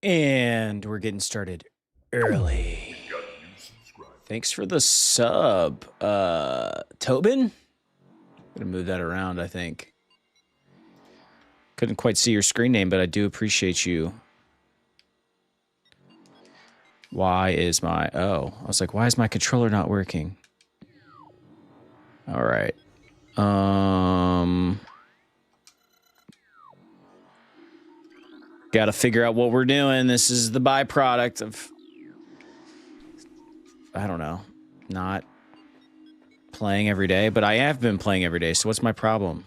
And we're getting started early. Thanks for the sub, Tobin. I'm gonna move that around, I think. Couldn't quite see your screen name, but I do appreciate you. Why is my... Oh, I was like, why is my controller not working? All right. Got to figure out what we're doing. This is the byproduct of... I don't know. Not playing every day, but I have been playing every day, so what's my problem?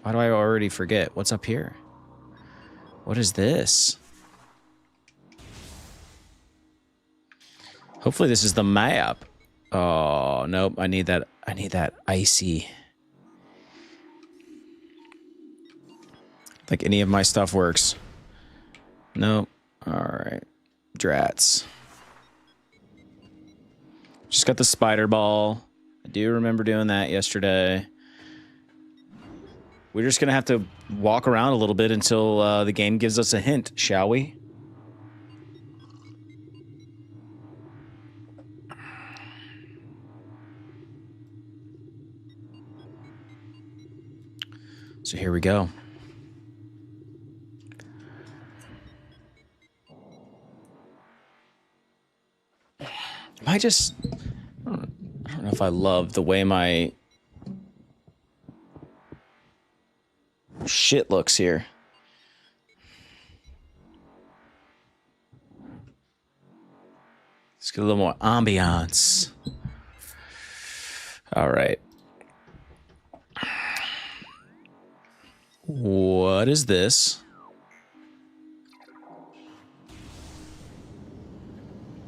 Why do I already forget? What's up here? What is this? Hopefully this is the map. Oh, nope. I need that icy. Like any of my stuff works. Nope. All right. Drats. Just got the spider ball. I do remember doing that yesterday. We're just going to have to walk around a little bit until the game gives us a hint, shall we? So here we go. I don't know if I love the way my shit looks here. Let's get a little more ambiance. All right. What is this?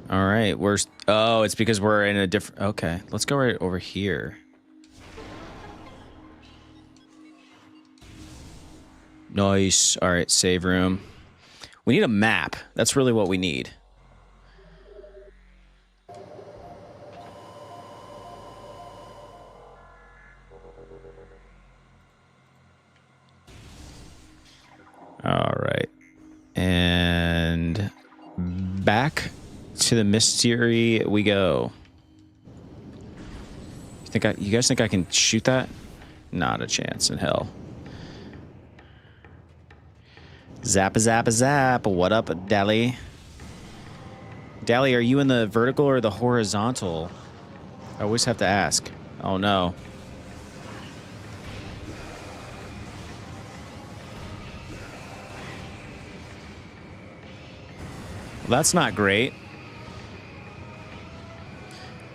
All right, oh, it's because we're in a different... Okay, let's go right over here. Nice. All right, save room. We need a map. That's really what we need. All right. And back to the mystery we go. You guys think I can shoot that? Not a chance in hell. Zappa zappa zap. What up, Dally? Dally, are you in the vertical or the horizontal? I always have to ask. Oh no. Well, that's not great.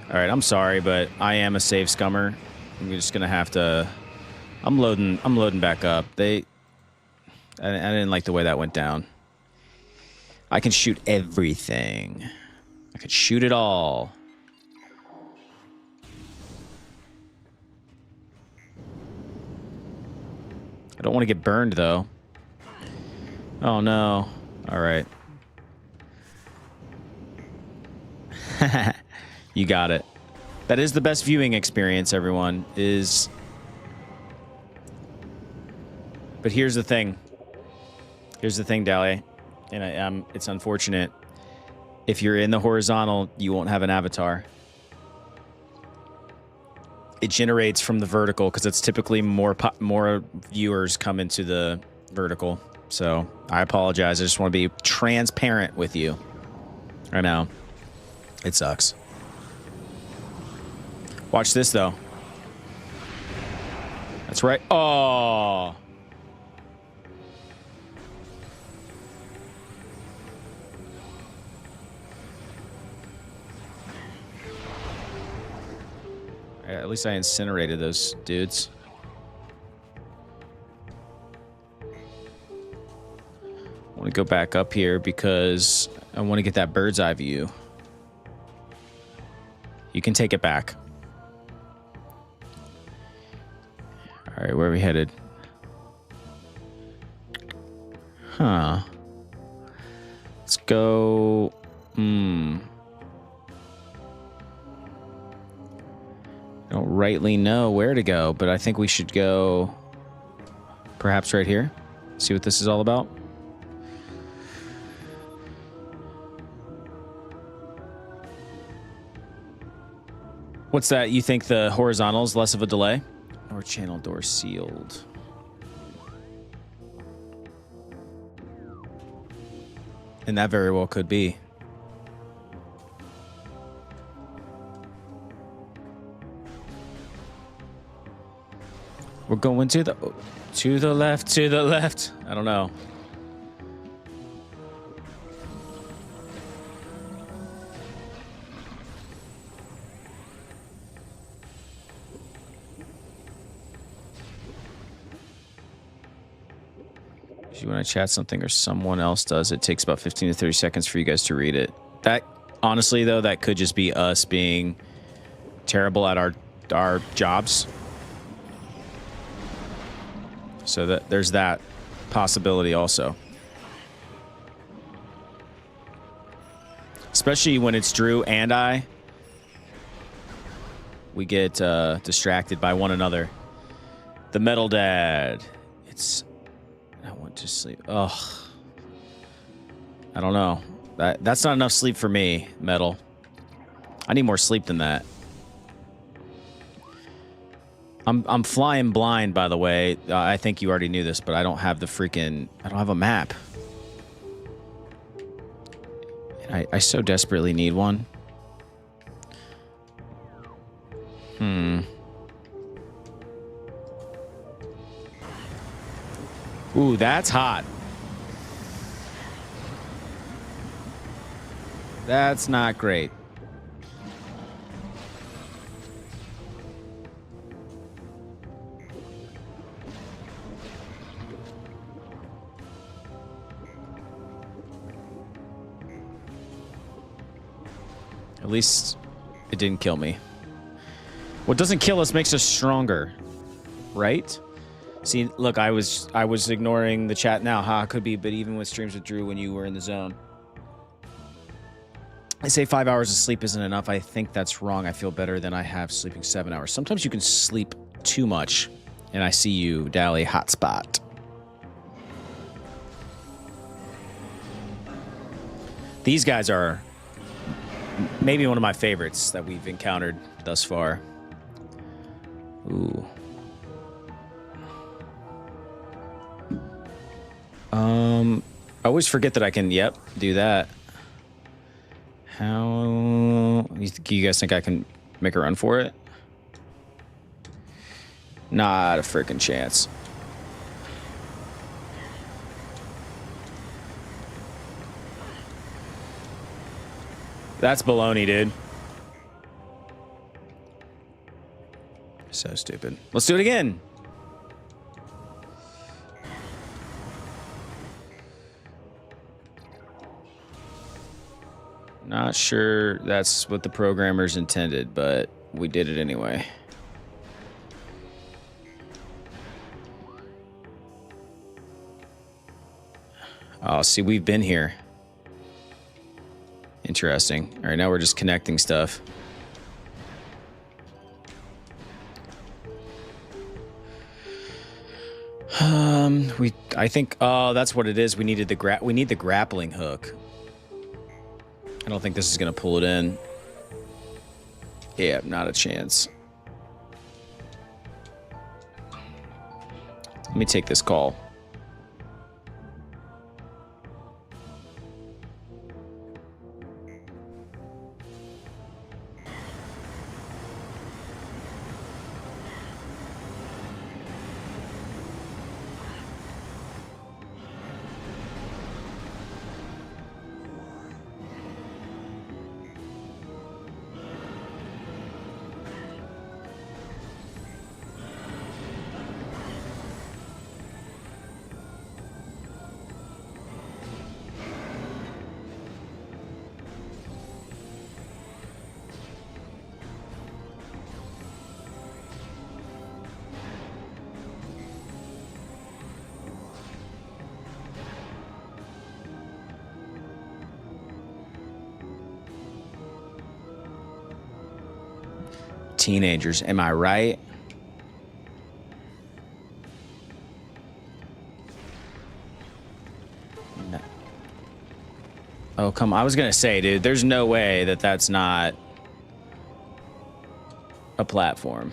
All right, I'm sorry, but I am a save scummer. I'm just gonna have to. I'm loading back up. I didn't like the way that went down. I can shoot everything. I could shoot it all. I don't want to get burned though. Oh no. All right. You got it. That is the best viewing experience, everyone, is... But here's the thing. Here's the thing, Dally. And it's unfortunate. If you're in the horizontal, you won't have an avatar. It generates from the vertical, because it's typically more viewers come into the vertical. So, I apologize. I just want to be transparent with you. I know. It sucks. Watch this, though. That's right. Oh. At least I incinerated those dudes. want to go back up here because I want to get that bird's eye view. You can take it back. All right, where are we headed? Huh. Let's go. I don't rightly know where to go, but I think we should go perhaps right here. See what this is all about. What's that? You think the horizontal is less of a delay? Or channel door sealed. And that very well could be. We're going to the left, to the left. I don't know. If you want to chat something or someone else does, it takes about 15 to 30 seconds for you guys to read it. That, honestly, though, that could just be us being terrible at our jobs. So that there's that possibility also. Especially when it's Drew and I. We get distracted by one another. The Metal Dad. I went to sleep. Ugh. I don't know. That's not enough sleep for me, Metal. I need more sleep than that. I'm flying blind, by the way. I think you already knew this, but I don't have I don't have a map. And I so desperately need one. Ooh, that's hot. That's not great. At least it didn't kill me. What doesn't kill us makes us stronger, right? See, look, I was ignoring the chat now. Ha, could be, but even with streams with Drew when you were in the zone. I say 5 hours of sleep isn't enough. I think that's wrong. I feel better than I have sleeping 7 hours. Sometimes you can sleep too much. And I see you, Dally Hotspot. These guys are maybe one of my favorites that we've encountered thus far. Ooh. I always forget that I can, do that. How... You guys think I can make a run for it? Not a freaking chance. That's baloney, dude. So stupid. Let's do it again. Not sure that's what the programmers intended, but we did it anyway. Oh, see, we've been here. Interesting. All right, now we're just connecting stuff. I think, oh, that's what it is. We needed we need the grappling hook. I don't think this is going to pull it in. Yeah, not a chance. Let me take this call. teenagers. Am I right? No. Oh, come on. I was going to say, dude, there's no way that that's not a platform.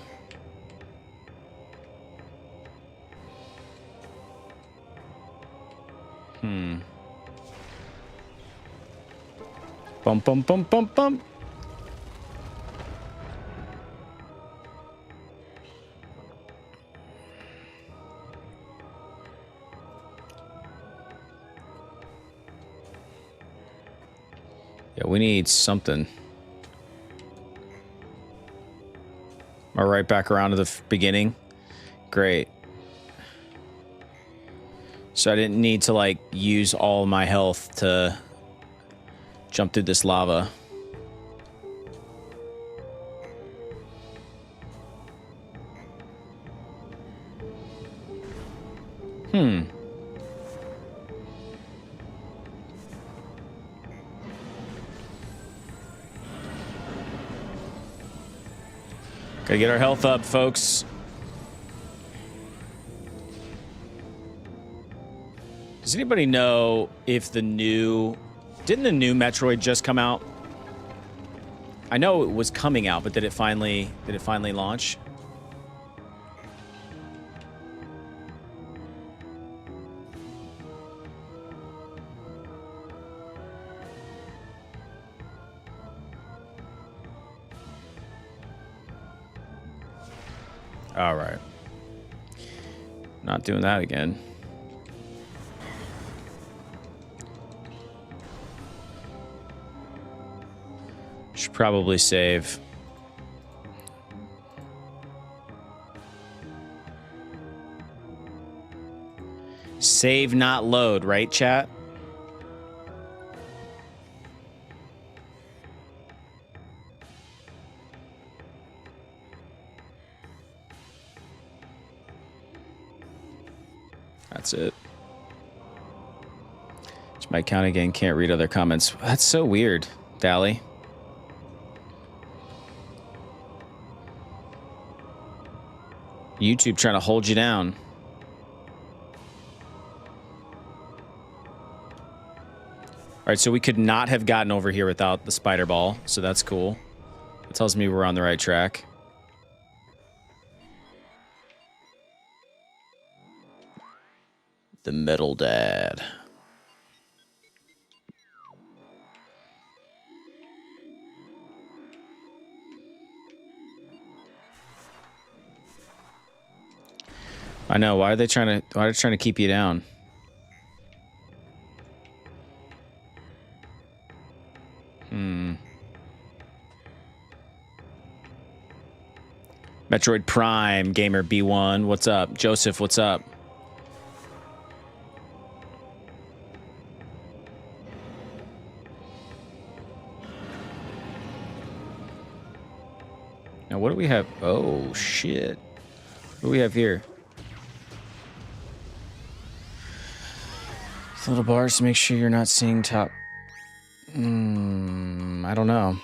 Bum, bum, bum, bum, bum. Yeah, we need something. Am I right back around to the beginning? Great. So I didn't need to, like, use all my health to jump through this lava. Gotta get our health up, folks. Does anybody know if the new... Didn't the new Metroid just come out? I know it was coming out, but did it finally launch? All right. Not doing that again. Should probably save. Save, not load, right, chat? That's it. It's my count again. Can't read other comments. That's so weird, Dally. YouTube trying to hold you down. All right, so we could not have gotten over here without the spider ball, so that's cool. It tells me we're on the right track. The Metal Dad. I know. Why are they trying to keep you down? Metroid Prime, Gamer B1. What's up? Joseph, what's up? Now, what do we have? Oh, shit. What do we have here? Little bars to make sure you're not seeing top. I don't know.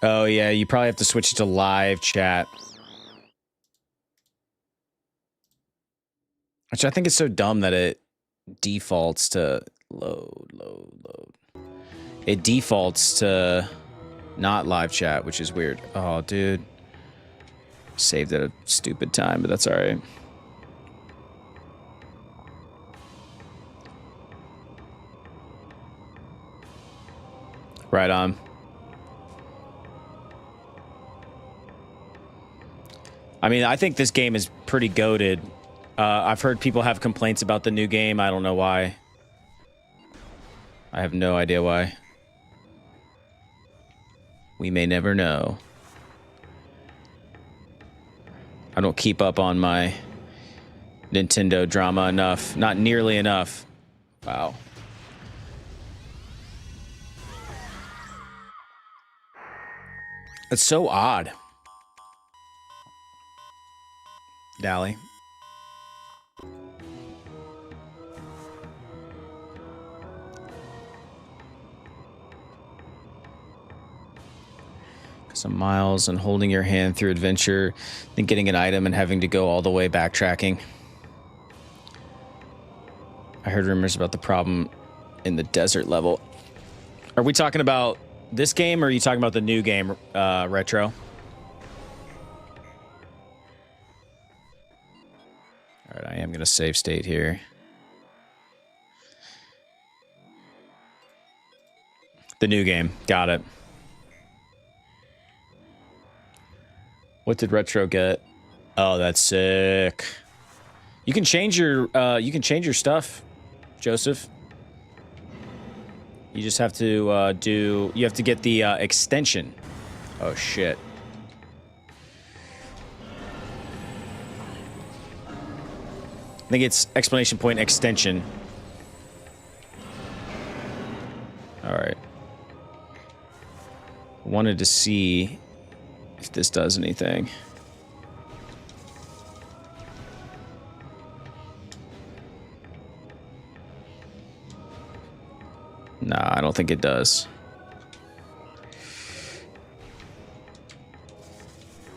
Oh, yeah, you probably have to switch it to live chat. Which I think is so dumb that it defaults to load. It defaults to not live chat, which is weird. Oh, dude. Saved at a stupid time, but that's all right. Right on. I mean, I think this game is pretty goated. I've heard people have complaints about the new game. I don't know why. I have no idea why. We may never know. I don't keep up on my Nintendo drama enough. Not nearly enough. Wow. It's so odd. Dally. Some miles and holding your hand through adventure, then getting an item and having to go all the way backtracking. I heard rumors about the problem in the desert level. Are we talking about this game, or are you talking about the new game, Retro? All right, I am going to save state here. The new game. Got it. What did Retro get? Oh, that's sick. You can change your stuff, Joseph. You just have to you have to get the extension. Oh shit. I think it's exclamation point extension. All right. Wanted to see if this does anything. Nah, I don't think it does.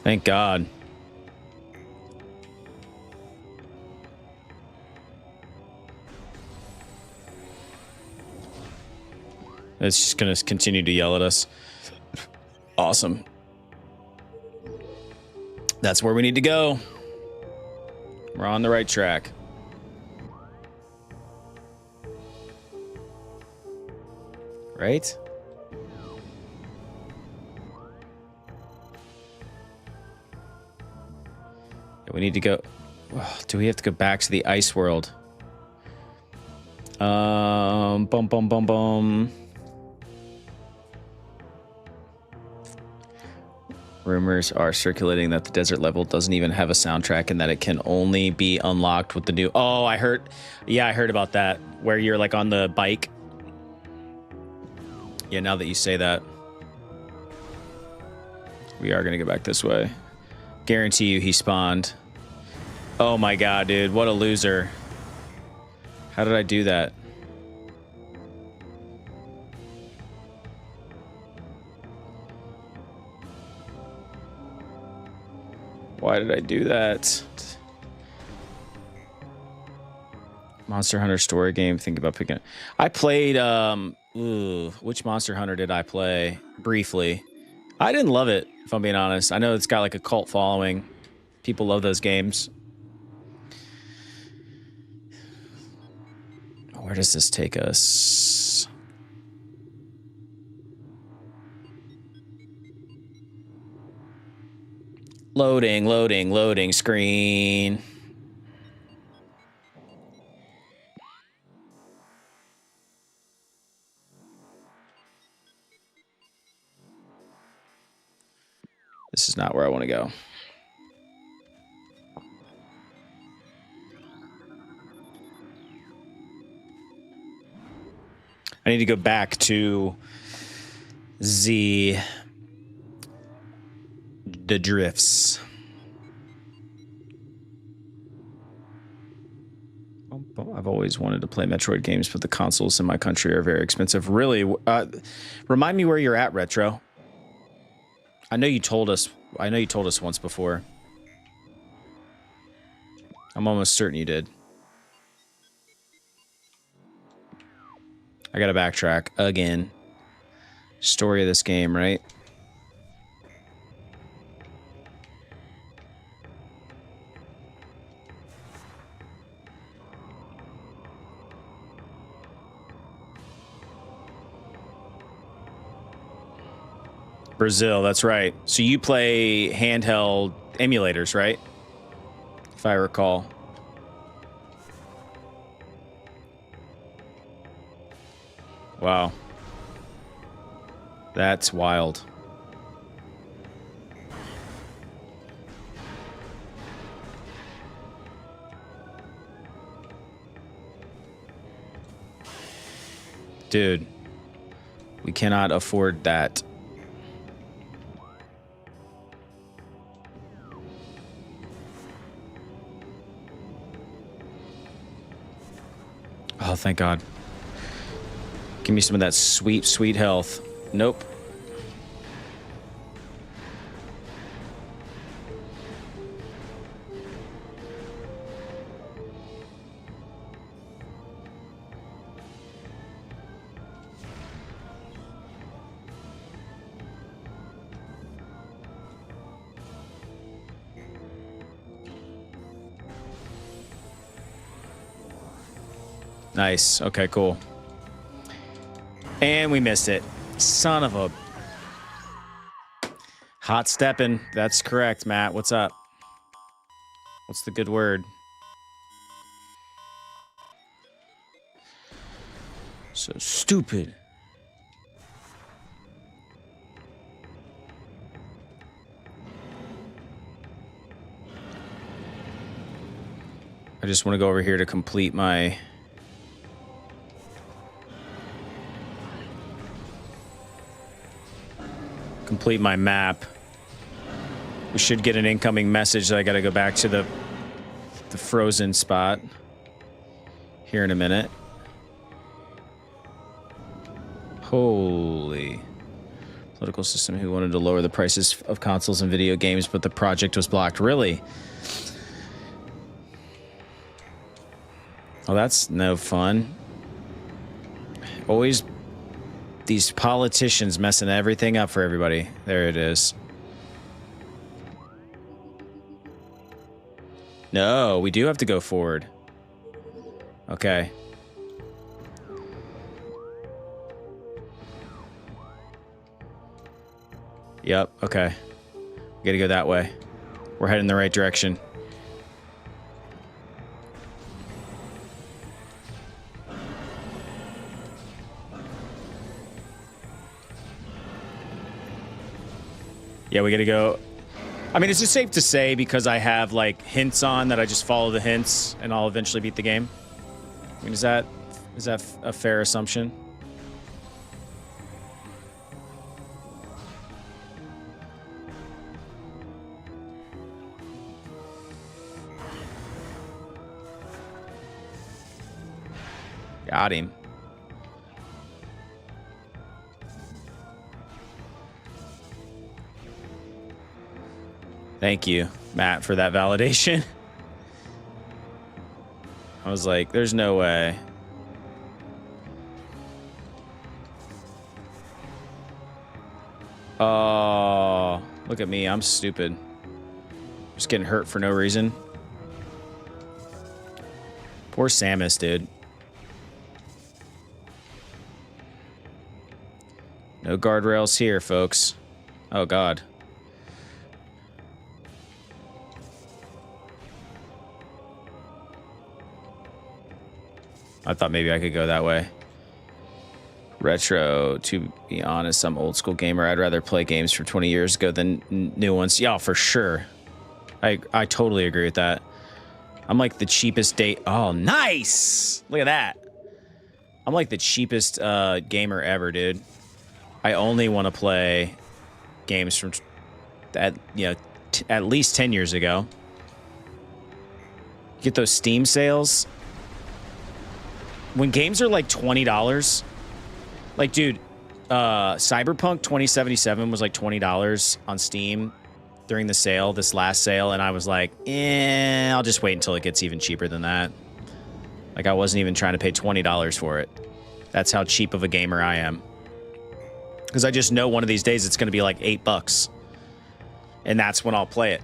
Thank God. It's just gonna continue to yell at us. Awesome. That's where we need to go. We're on the right track. Right? Yeah, we need to go. Oh, do we have to go back to the ice world? Bum bum bum bum. Rumors are circulating that the desert level doesn't even have a soundtrack and that it can only be unlocked with the new... Oh, I heard... Yeah, I heard about that. Where you're like on the bike. Yeah, now that you say that. We are going to go back this way. Guarantee you he spawned. Oh my God, dude. What a loser. How did I do that? Why did I do that? Monster Hunter story game. Think about picking it. I played, which Monster Hunter did I play? Briefly. I didn't love it, if I'm being honest. I know it's got like a cult following. People love those games. Where does this take us? Loading, loading, loading screen. This is not where I want to go. I need to go back to the drifts. I've always wanted to play Metroid games, but the consoles in my country are very expensive. Really? Remind me where you're at, Retro. I know you told us once before. I'm almost certain you did. I gotta backtrack again. Story of this game, right? Brazil, that's right. So you play handheld emulators, right? If I recall. Wow. That's wild. Dude, we cannot afford that. Oh, thank God. Give me some of that sweet, sweet health. Nope. Nice. Okay, cool. And we missed it. Son of a... Hot stepping. That's correct, Matt. What's up? What's the good word? So stupid. I just want to go over here to complete my... map. We should get an incoming message that I got to go back to the frozen spot here in a minute. Holy. Political system who wanted to lower the prices of consoles and video games, but the project was blocked. Really? Well, that's no fun. Always these politicians messing everything up for everybody. There it is. No, we do have to go forward. Okay. Yep, okay. We gotta go that way. We're heading the right direction. Yeah, we gotta go. I mean, it's just safe to say because I have, like, hints on that I just follow the hints and I'll eventually beat the game. I mean, is that a fair assumption? Got him. Thank you, Matt, for that validation. I was like, there's no way. Oh, look at me. I'm stupid. Just getting hurt for no reason. Poor Samus, dude. No guardrails here, folks. Oh, God. I thought maybe I could go that way. Retro, to be honest, I'm old school gamer. I'd rather play games from 20 years ago than new ones. Yeah, for sure. I totally agree with that. I'm like the cheapest date. Oh, nice! Look at that. I'm like the cheapest gamer ever, dude. I only want to play games from at least 10 years ago. Get those Steam sales. When games are like $20, like, dude, Cyberpunk 2077 was like $20 on Steam during the sale, this last sale, and I was like, I'll just wait until it gets even cheaper than that. Like, I wasn't even trying to pay $20 for it. That's how cheap of a gamer I am. Because I just know one of these days it's going to be like $8. And that's when I'll play it.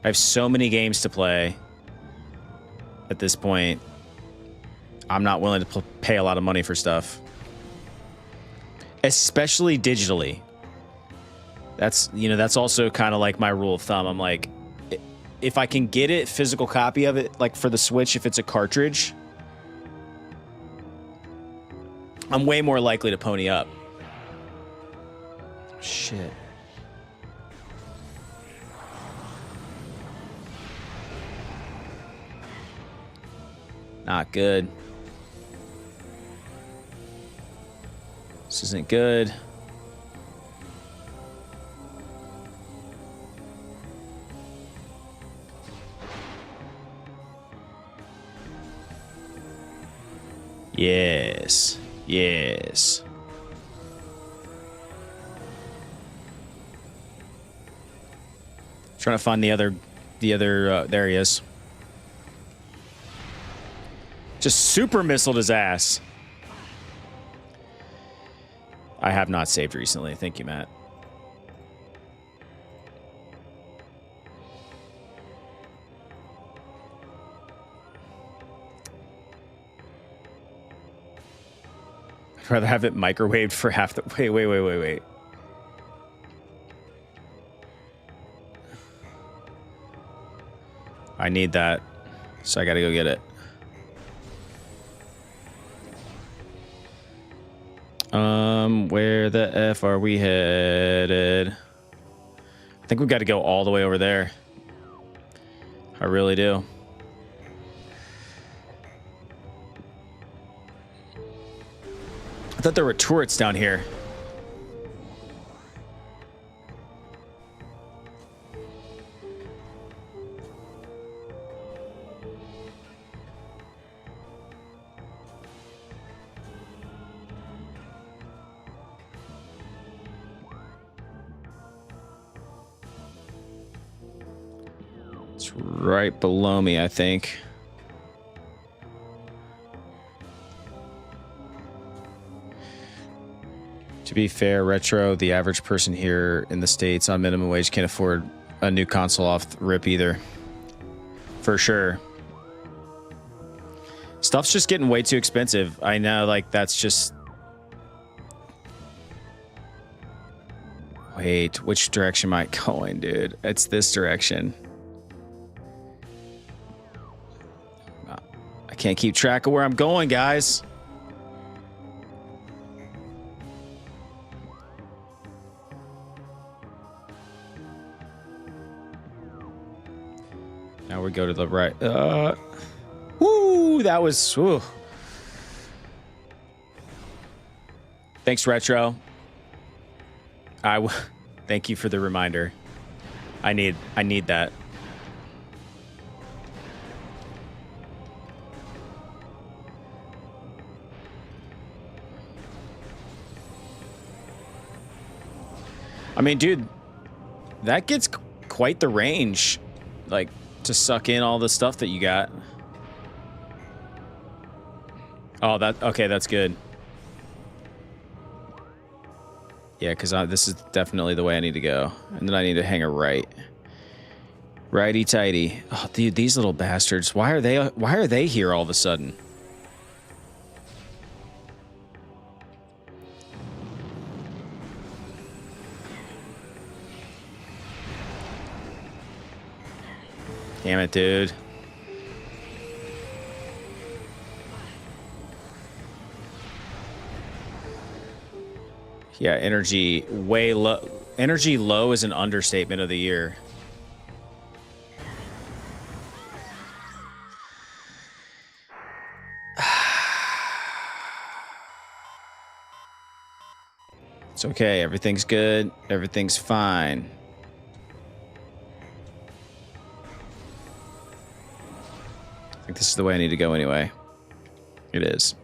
I have so many games to play. At this point, I'm not willing to pay a lot of money for stuff. Especially digitally. That's also kind of like my rule of thumb. I'm like, if I can get it, physical copy of it, like for the Switch, if it's a cartridge, I'm way more likely to pony up. Shit. Not good. This isn't good. Yes. Yes. Trying to find the other, there he is. Just super missiled his ass. I have not saved recently. Thank you, Matt. I'd rather have it microwaved for half the... Wait. I need that, so I gotta go get it. Where the F are we headed? I think we've got to go all the way over there. I really do. I thought there were turrets down here. It's right below me, I think. To be fair, Retro, the average person here in the States on minimum wage can't afford a new console off the rip either. For sure. Stuff's just getting way too expensive. I know, like, that's just... Wait, which direction am I going, dude? It's this direction. I can't keep track of where I'm going, guys. Now we go to the right. Woo, that was... Woo. Thanks, Retro. Thank you for the reminder. I need that. I mean, dude, that gets quite the range, like, to suck in all the stuff that you got. Oh, okay, that's good. Yeah, because this is definitely the way I need to go. And then I need to hang a right. Righty-tighty. Oh, dude, these little bastards. Why are they here all of a sudden? Damn it, dude. Yeah, energy way low. Energy low is an understatement of the year. It's okay. Everything's good. Everything's fine. I think this is the way I need to go anyway. It is.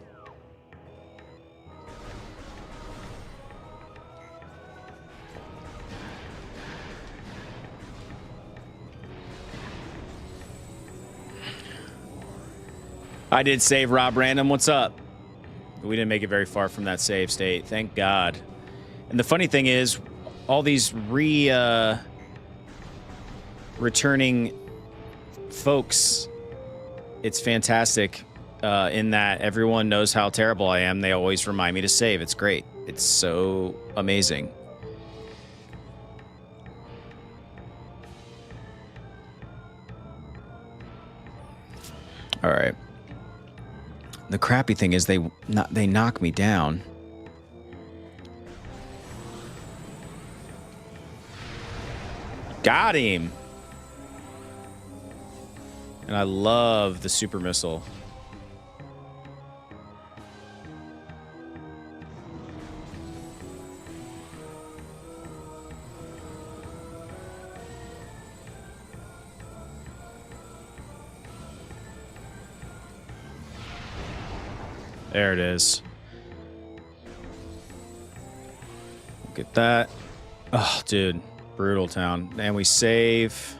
I did save Rob Random. What's up? We didn't make it very far from that save state. Thank God. And the funny thing is, all these returning folks, it's fantastic in that everyone knows how terrible I am. They always remind me to save. It's great. It's so amazing. All right. The crappy thing is they knock me down. Got him. And I love the super missile. There it is. Get that. Oh, dude. Brutal town. And we save.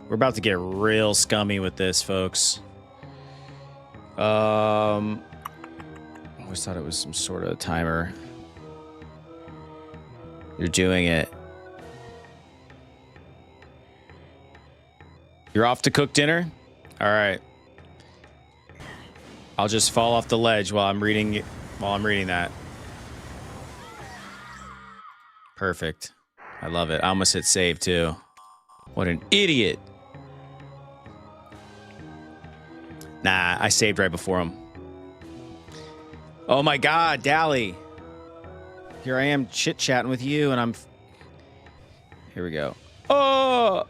We're about to get real scummy with this, folks. I always thought it was some sort of timer. You're doing it. You're off to cook dinner? All right. I'll just fall off the ledge while I'm reading while I'm reading that. Perfect. I love it. I almost hit save, too. What an idiot. Nah, I saved right before him. Oh, my God, Dally. Here I am chit-chatting with you, and I'm... Here we go. Oh!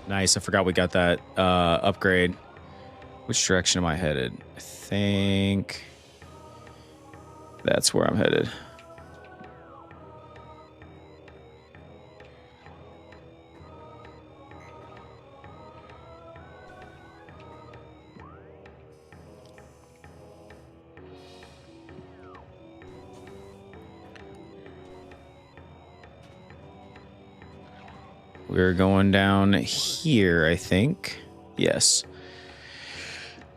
Nice. I forgot we got that upgrade. Which direction am I headed? I think that's where I'm headed. We're going down here, I think. Yes.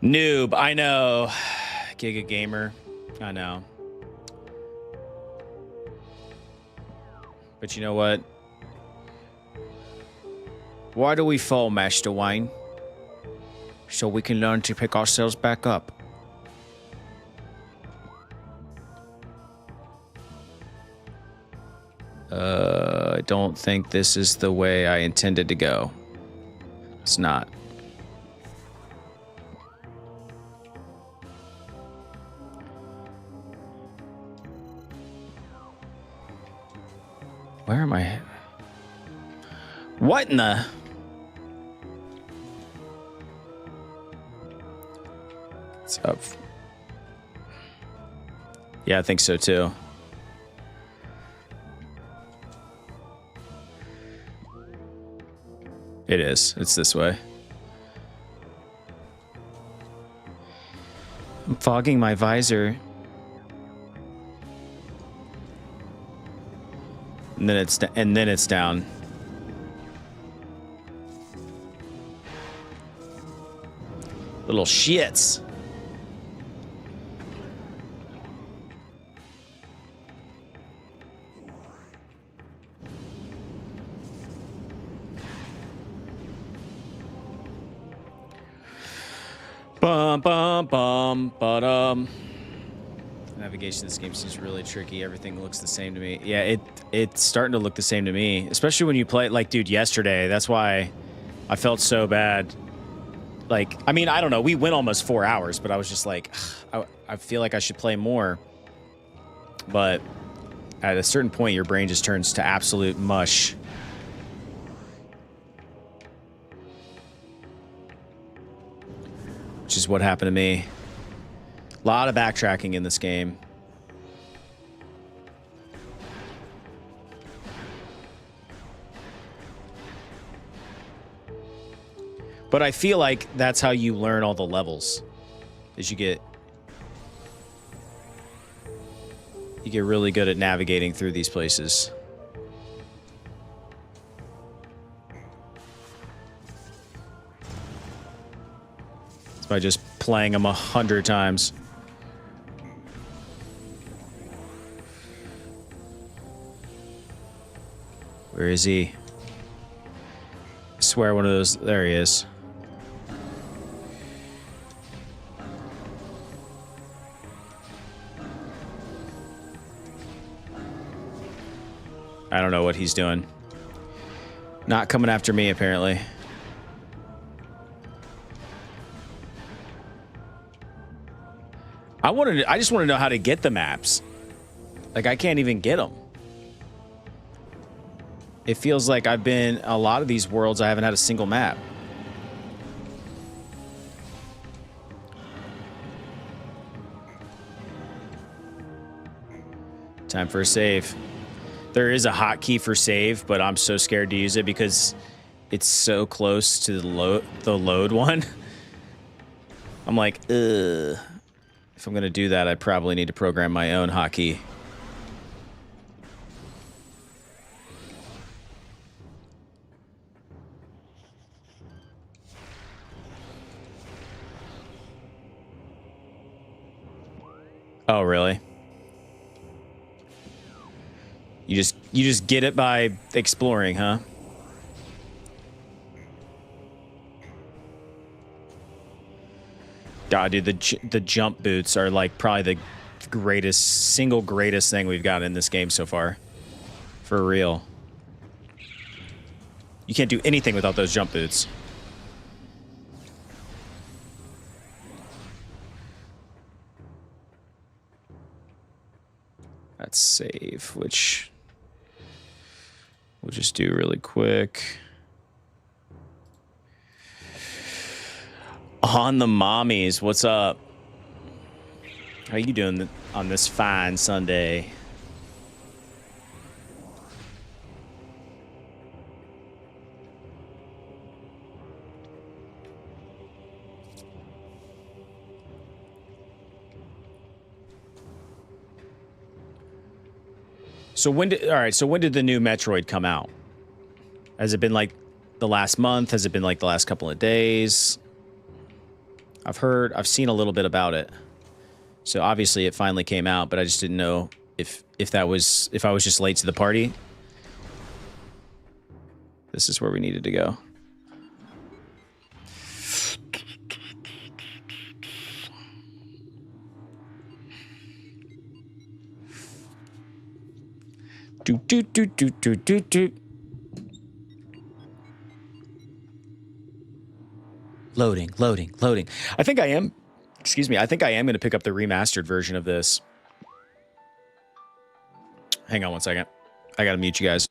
Noob, I know. Giga Gamer, I know. But you know what? Why do we fall, Master Wayne? So we can learn to pick ourselves back up. I don't think this is the way I intended to go. It's not. Where am I? What in the? It's up. Yeah, I think so too. It is. It's this way. I'm fogging my visor. And then it's down. Little shits. Bum bum bum ba-dum. Navigation in this game seems really tricky. Everything looks the same to me. Yeah, it's starting to look the same to me, especially when you play like, dude, yesterday. That's why I felt so bad. Like, I mean, I don't know. We went almost 4 hours, but I was just like, I feel like I should play more. But at a certain point, your brain just turns to absolute mush. Which is what happened to me. A lot of backtracking in this game. But I feel like that's how you learn all the levels. Is you get really good at navigating through these places. It's by just playing them 100 times. Where is he? I swear one of those... There he is. I don't know what he's doing. Not coming after me, apparently. I just want to know how to get the maps. Like, I can't even get them. It feels like I've been... A lot of these worlds, I haven't had a single map. Time for a save. There is a hotkey for save, but I'm so scared to use it because it's so close to the load one. I'm like, ugh. If I'm going to do that, I probably need to program my own hotkey. Oh, really? You just get it by exploring, huh? God, dude, the jump boots are like probably the single greatest thing we've got in this game so far. For real. You can't do anything without those jump boots. Let's save, which we'll just do really quick. On the mommies, what's up? How you doing on this fine Sunday? So when did the new Metroid come out? Has it been like the last month? Has it been like the last couple of days? I've seen a little bit about it. So obviously it finally came out, but I just didn't know if I was just late to the party. This is where we needed to go. Do. Loading. I think I am going to pick up the remastered version of this. Hang on one second. I got to mute you guys.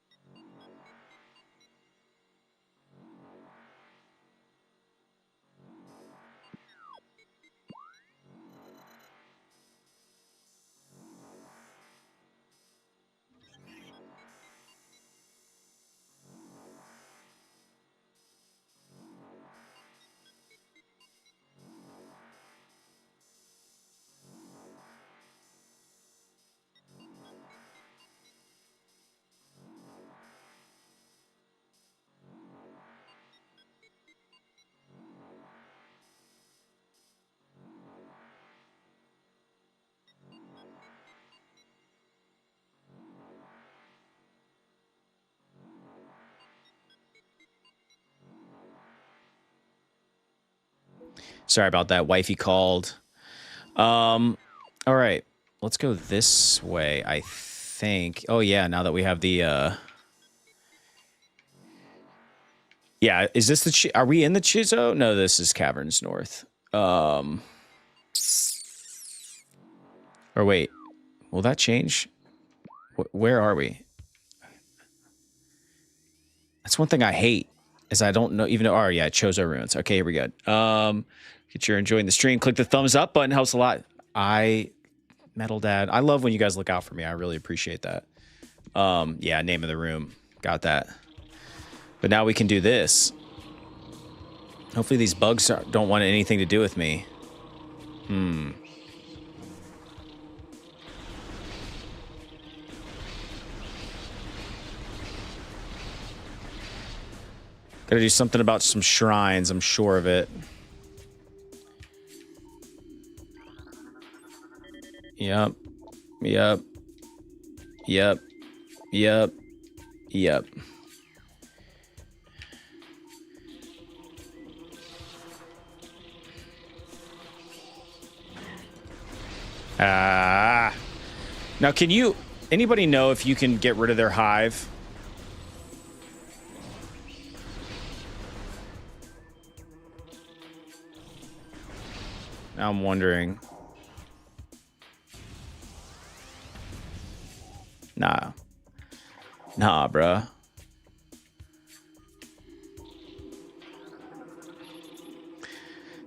Sorry about that. Wifey called. All right. Let's go this way, I think. Oh, yeah, now that we have the... Yeah, is this the... Are we in the Chizo? No, this is Caverns North. Or wait. Will that change? Where are we? That's one thing I hate, is I don't know... Even though... Oh, yeah, Chozo Ruins. Okay, here we go. If you're enjoying the stream, click the thumbs up button. Helps a lot. Metal Dad. I love when you guys look out for me. I really appreciate that. Yeah, name of the room. Got that. But now we can do this. Hopefully these bugs don't want anything to do with me. Gotta do something about some shrines. I'm sure of it. Yep. Now anybody know if you can get rid of their hive? Now I'm wondering. Nah, bruh.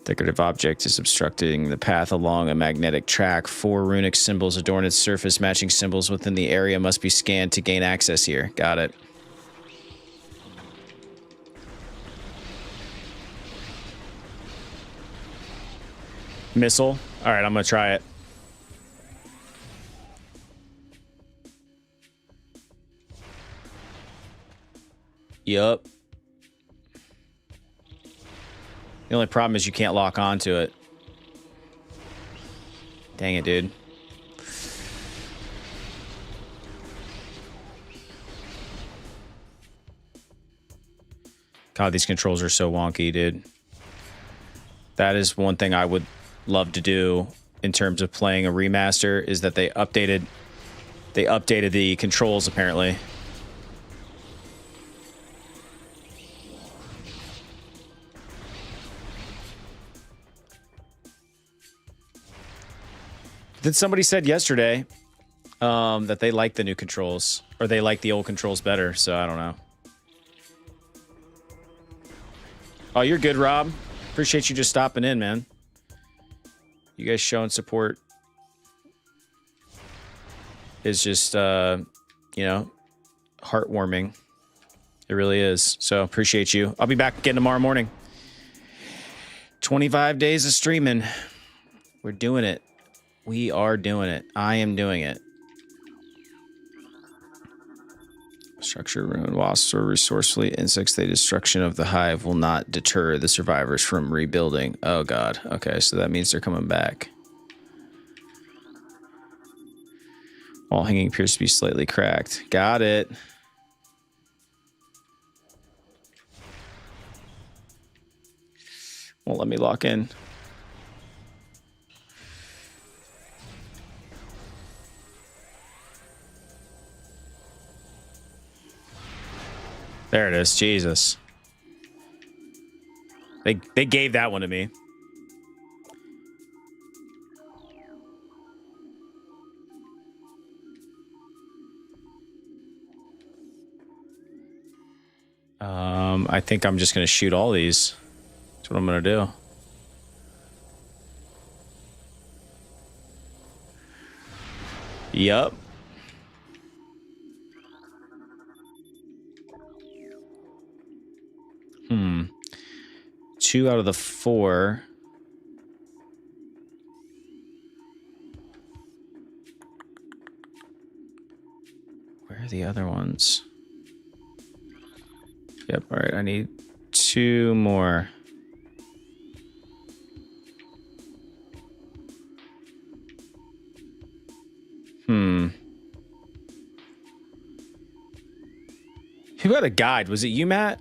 Decorative object is obstructing the path along a magnetic track. 4 runic symbols adorn its surface. Matching symbols within the area must be scanned to gain access here. Got it. Missile. All right, I'm going to try it. Yup. The only problem is you can't lock onto it. Dang it, dude. God, these controls are so wonky, dude. That is one thing I would love to do in terms of playing a remaster, is that they updated the controls apparently. Then somebody said yesterday that they like the new controls, or they like the old controls better, so I don't know. Oh, you're good, Rob. Appreciate you just stopping in, man. You guys showing support is just, you know, heartwarming. It really is. So appreciate you. I'll be back again tomorrow morning. 25 days of streaming. We're doing it. We are doing it. I am doing it. Structure ruined. Wasps are resourcefully insects. The destruction of the hive will not deter the survivors from rebuilding. Oh, God. Okay, so that means they're coming back. Wall hanging appears to be slightly cracked. Got it. Won't let me lock in. There it is. Jesus. They gave that one to me. I think I'm just going to shoot all these. That's what I'm going to do. Yup. Hmm. 2 out of the 4. Where are the other ones? Yep, all right, I need 2 more. Who had a guide? Was it you, Matt?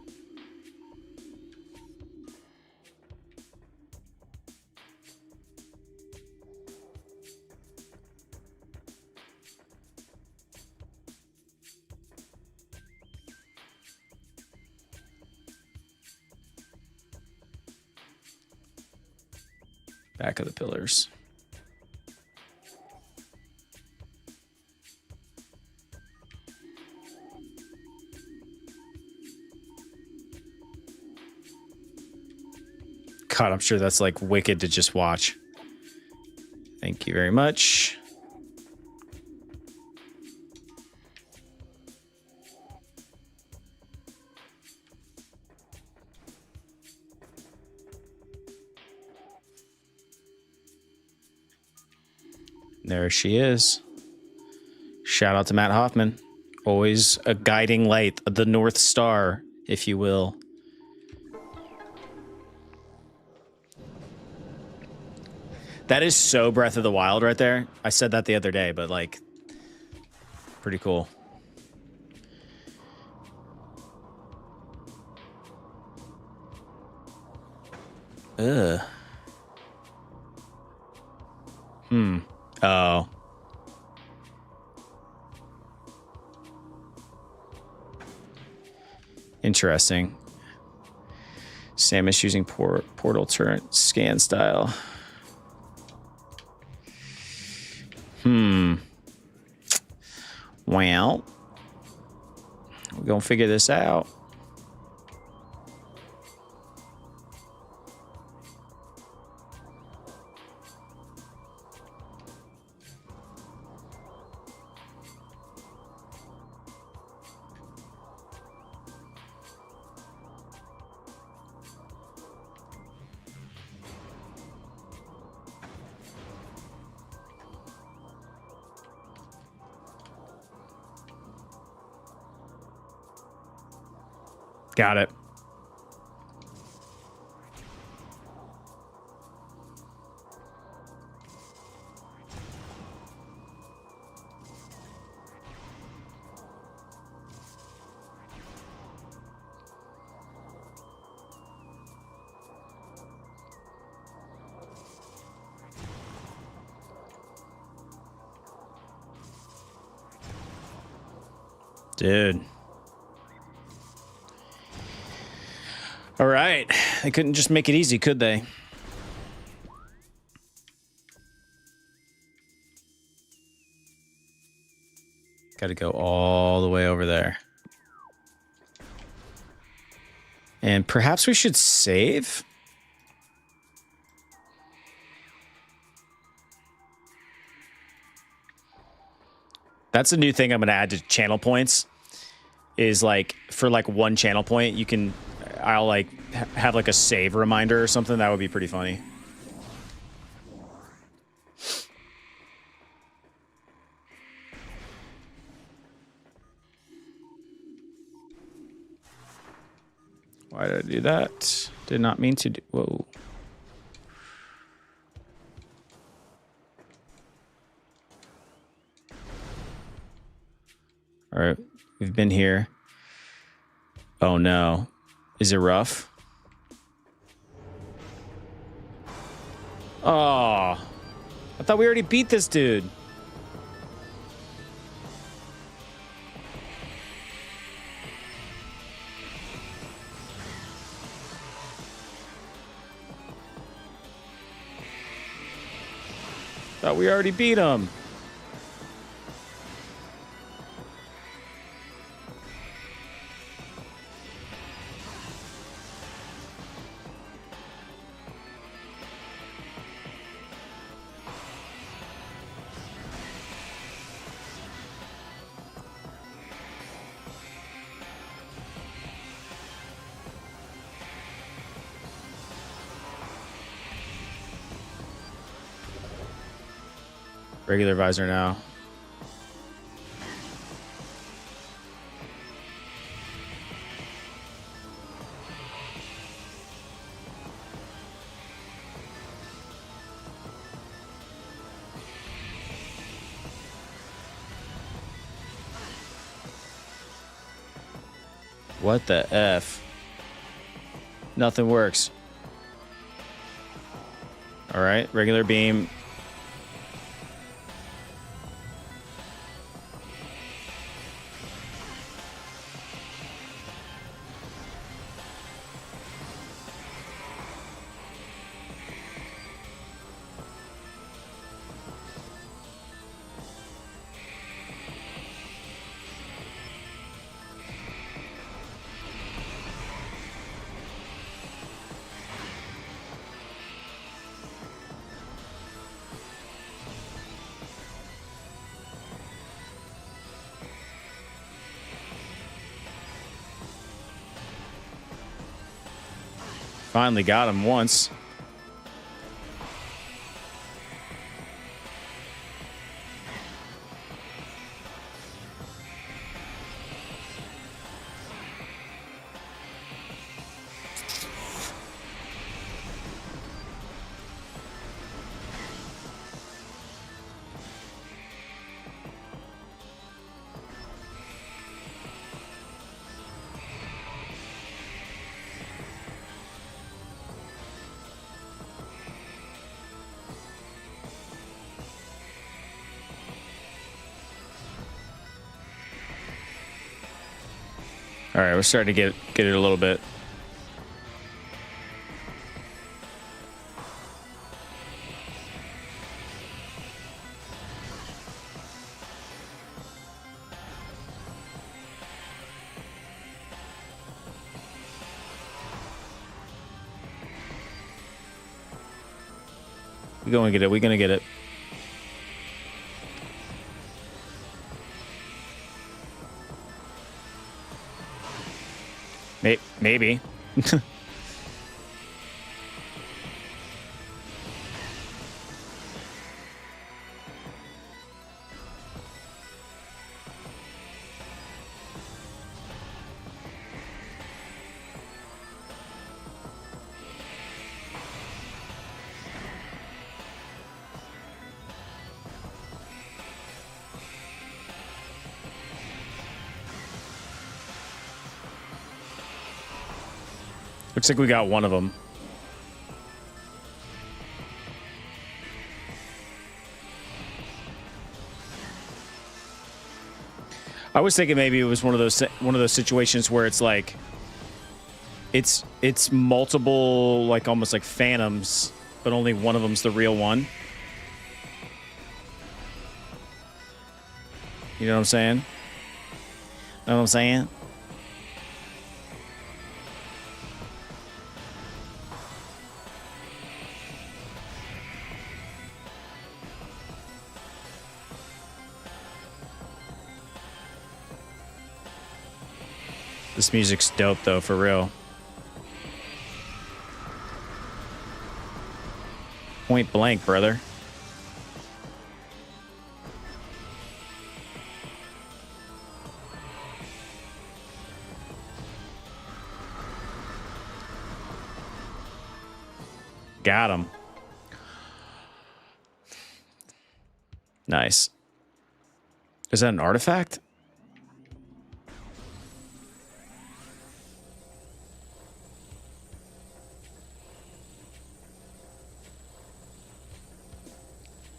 Back of the pillars. God, I'm sure that's like wicked to just watch. Thank you very much. There she is. Shout out to Matt Hoffman. Always a guiding light, the North Star, if you will. That is so Breath of the Wild right there. I said that the other day, but like, pretty cool. Ugh. Oh. Interesting. Samus using portal turret scan style. Well, we're gonna figure this out. Got it. Dude. All right. They couldn't just make it easy, could they? Got to go all the way over there. And perhaps we should save? That's a new thing I'm going to add to channel points. Is like, for like one channel point, you can... I'll like have like a save reminder or something. That would be pretty funny. Why did I do that? Did not mean to do... Whoa. All right. We've been here. Oh, no. Is it rough? Oh. I thought we already beat this dude. Thought we already beat him. Regular visor now. What the F? Nothing works. All right, regular beam. Finally got him once. All right, we're starting to get it a little bit. We're going to get it. We're going to get it. Maybe. Looks like we got one of them. I was thinking maybe it was one of those situations where it's like it's multiple, like almost like phantoms, but only one of them's the real one. You know what I'm saying? Know what I'm saying? This music's dope, though, for real. Point blank, brother. Got him. Nice. Is that an artifact?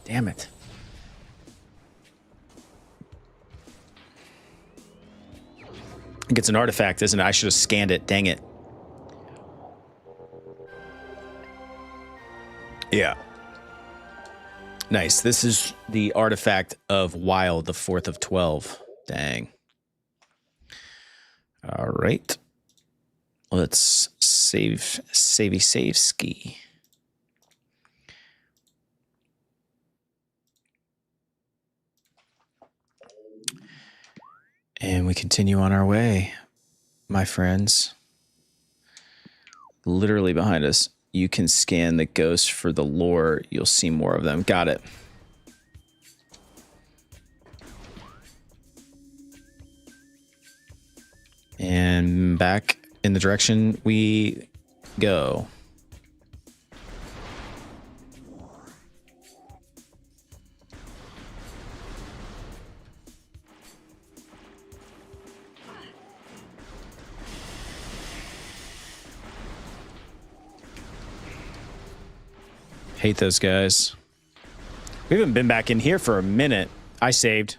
Damn it. I think it's an artifact, isn't it? I should have scanned it. Dang it. Yeah. Nice. This is the artifact of Wild, the 4th of 12. Dang. All right. Let's save ski. And we continue on our way, my friends. Literally behind us. You can scan the ghosts for the lore. You'll see more of them. Got it. And back in the direction we go. Hate those guys. We haven't been back in here for a minute. I saved.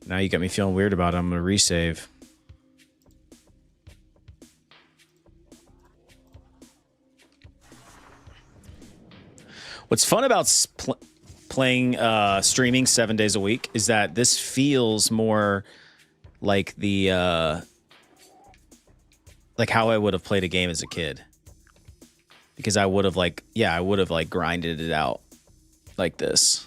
Now you got me feeling weird about it. I'm going to resave. What's fun about playing streaming 7 days a week is that this feels more like the like how I would have played a game as a kid, because I would have like grinded it out like this.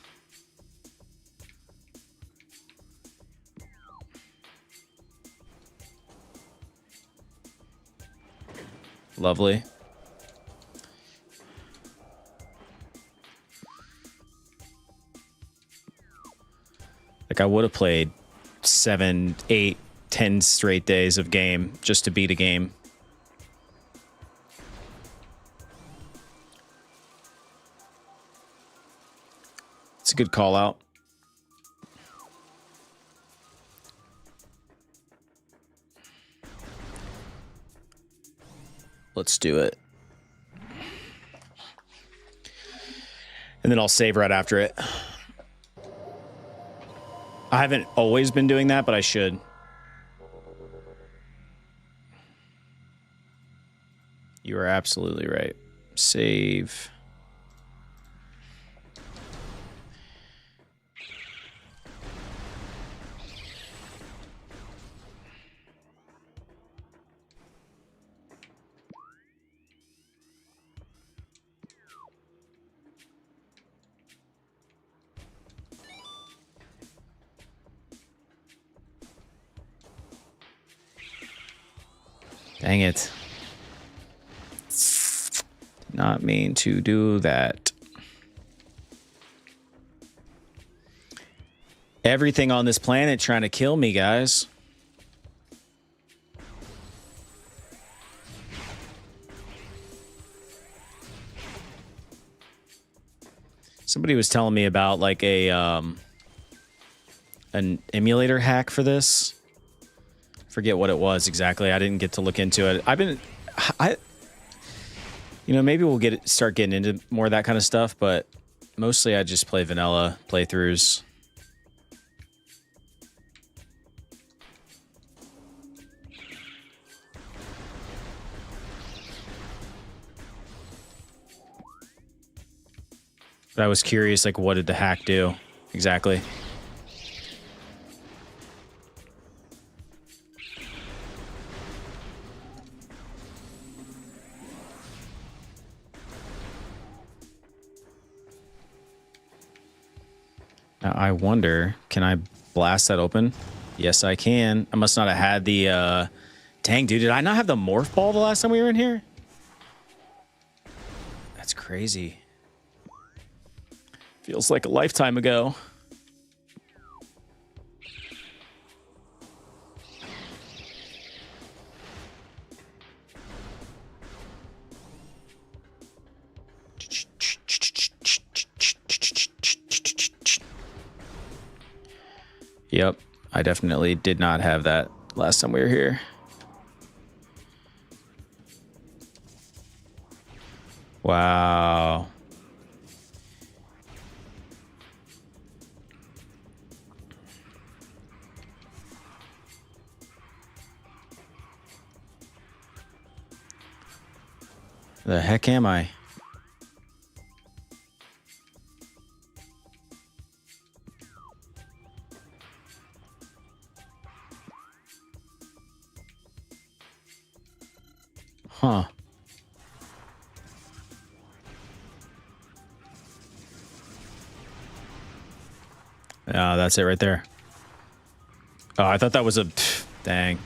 Lovely. Like I would have played 7, 8, 10 straight days of game just to beat a game. It's a good call out. Let's do it. And then I'll save right after it. I haven't always been doing that, but I should. You are absolutely right. Save. Dang it. Did not mean to do that. Everything on this planet trying to kill me, guys. Somebody was telling me about like a an emulator hack for this. Forget what it was exactly. I didn't get to look into it. You know, maybe we'll start getting into more of that kind of stuff, but mostly I just play vanilla playthroughs. But I was curious, like, what did the hack do exactly? Now, I wonder, can I blast that open? Yes, I can. I must not have had the, dang, dude, did I not have the morph ball the last time we were in here? That's crazy. Feels like a lifetime ago. Yep, I definitely did not have that last time we were here. Wow. The heck am I? Huh. That's it right there. Oh, I thought that was a... dang.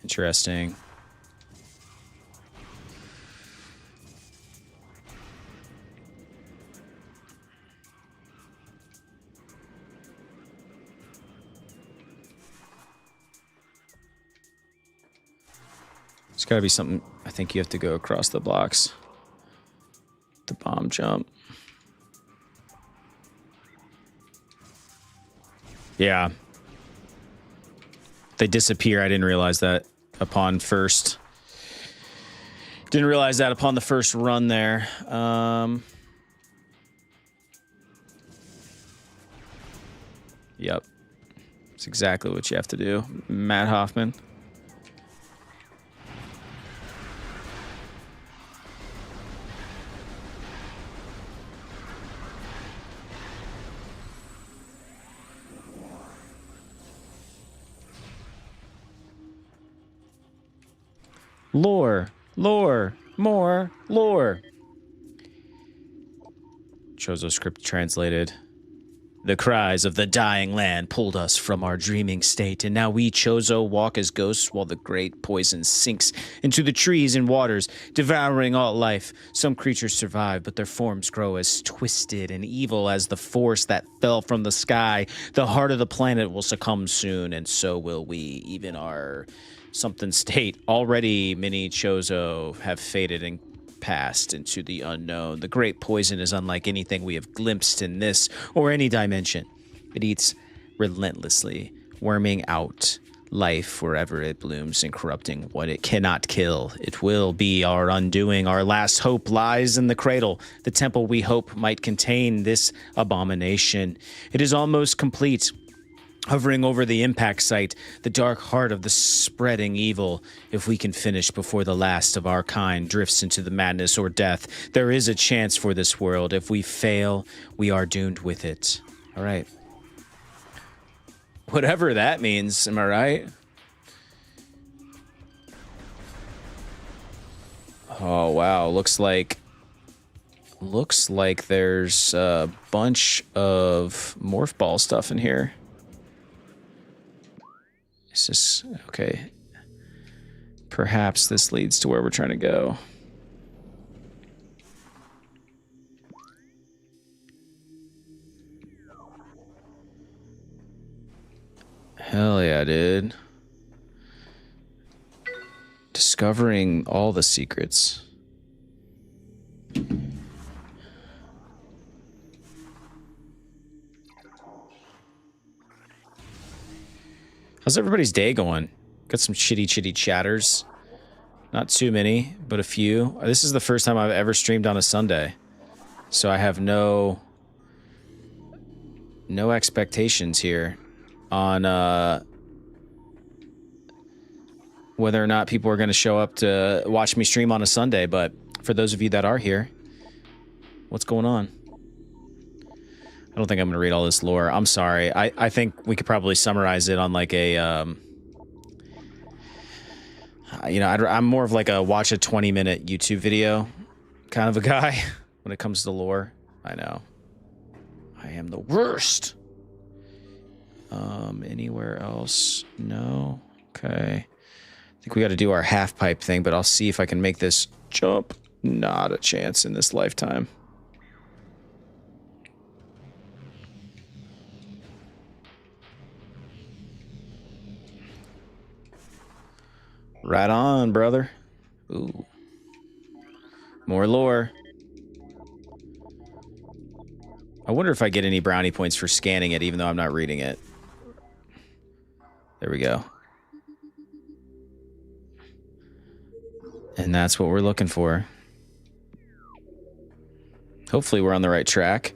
Interesting. There's got to be something. I think you have to go across the blocks. The bomb jump. Yeah. They disappear. I didn't realize that upon first. Didn't realize that upon the first run there. Yep. It's exactly what you have to do. Matt Hoffman. Lore, lore, more lore. Chozo script translated. The cries of the dying land pulled us from our dreaming state, and now we Chozo walk as ghosts while the great poison sinks into the trees and waters, devouring all life. Some creatures survive, but their forms grow as twisted and evil as the force that fell from the sky. The heart of the planet will succumb soon, and so will we. Even our something state. Already many Chozo have faded and passed into the unknown. The great poison is unlike anything we have glimpsed in this or any dimension. It eats relentlessly, worming out life wherever it blooms and corrupting what it cannot kill. It will be our undoing. Our last hope lies in the cradle, the temple we hope might contain this abomination. It is almost complete. Hovering over the impact site, the dark heart of the spreading evil. If we can finish before the last of our kind drifts into the madness or death, there is a chance for this world. If we fail, we are doomed with it. All right. Whatever that means, am I right? Oh, wow. Looks like there's a bunch of morph ball stuff in here. Is this okay? Perhaps this leads to where we're trying to go. Hell yeah, dude. Discovering all the secrets. I How's everybody's day going? Got some chitty chatters. Not too many, but a few. This is the first time I've ever streamed on a Sunday. So I have no expectations here on whether or not people are going to show up to watch me stream on a Sunday, but for those of you that are here, what's going on? I don't think I'm going to read all this lore. I'm sorry. I think we could probably summarize it on like a, you know, I'm more of like a watch a 20-minute YouTube video kind of a guy when it comes to lore. I know. I am the worst. Anywhere else? No. Okay. I think we got to do our half pipe thing, but I'll see if I can make this jump. Not a chance in this lifetime. Right on, brother. Ooh. More lore. I wonder if I get any brownie points for scanning it, even though I'm not reading it. There we go. And that's what we're looking for. Hopefully we're on the right track.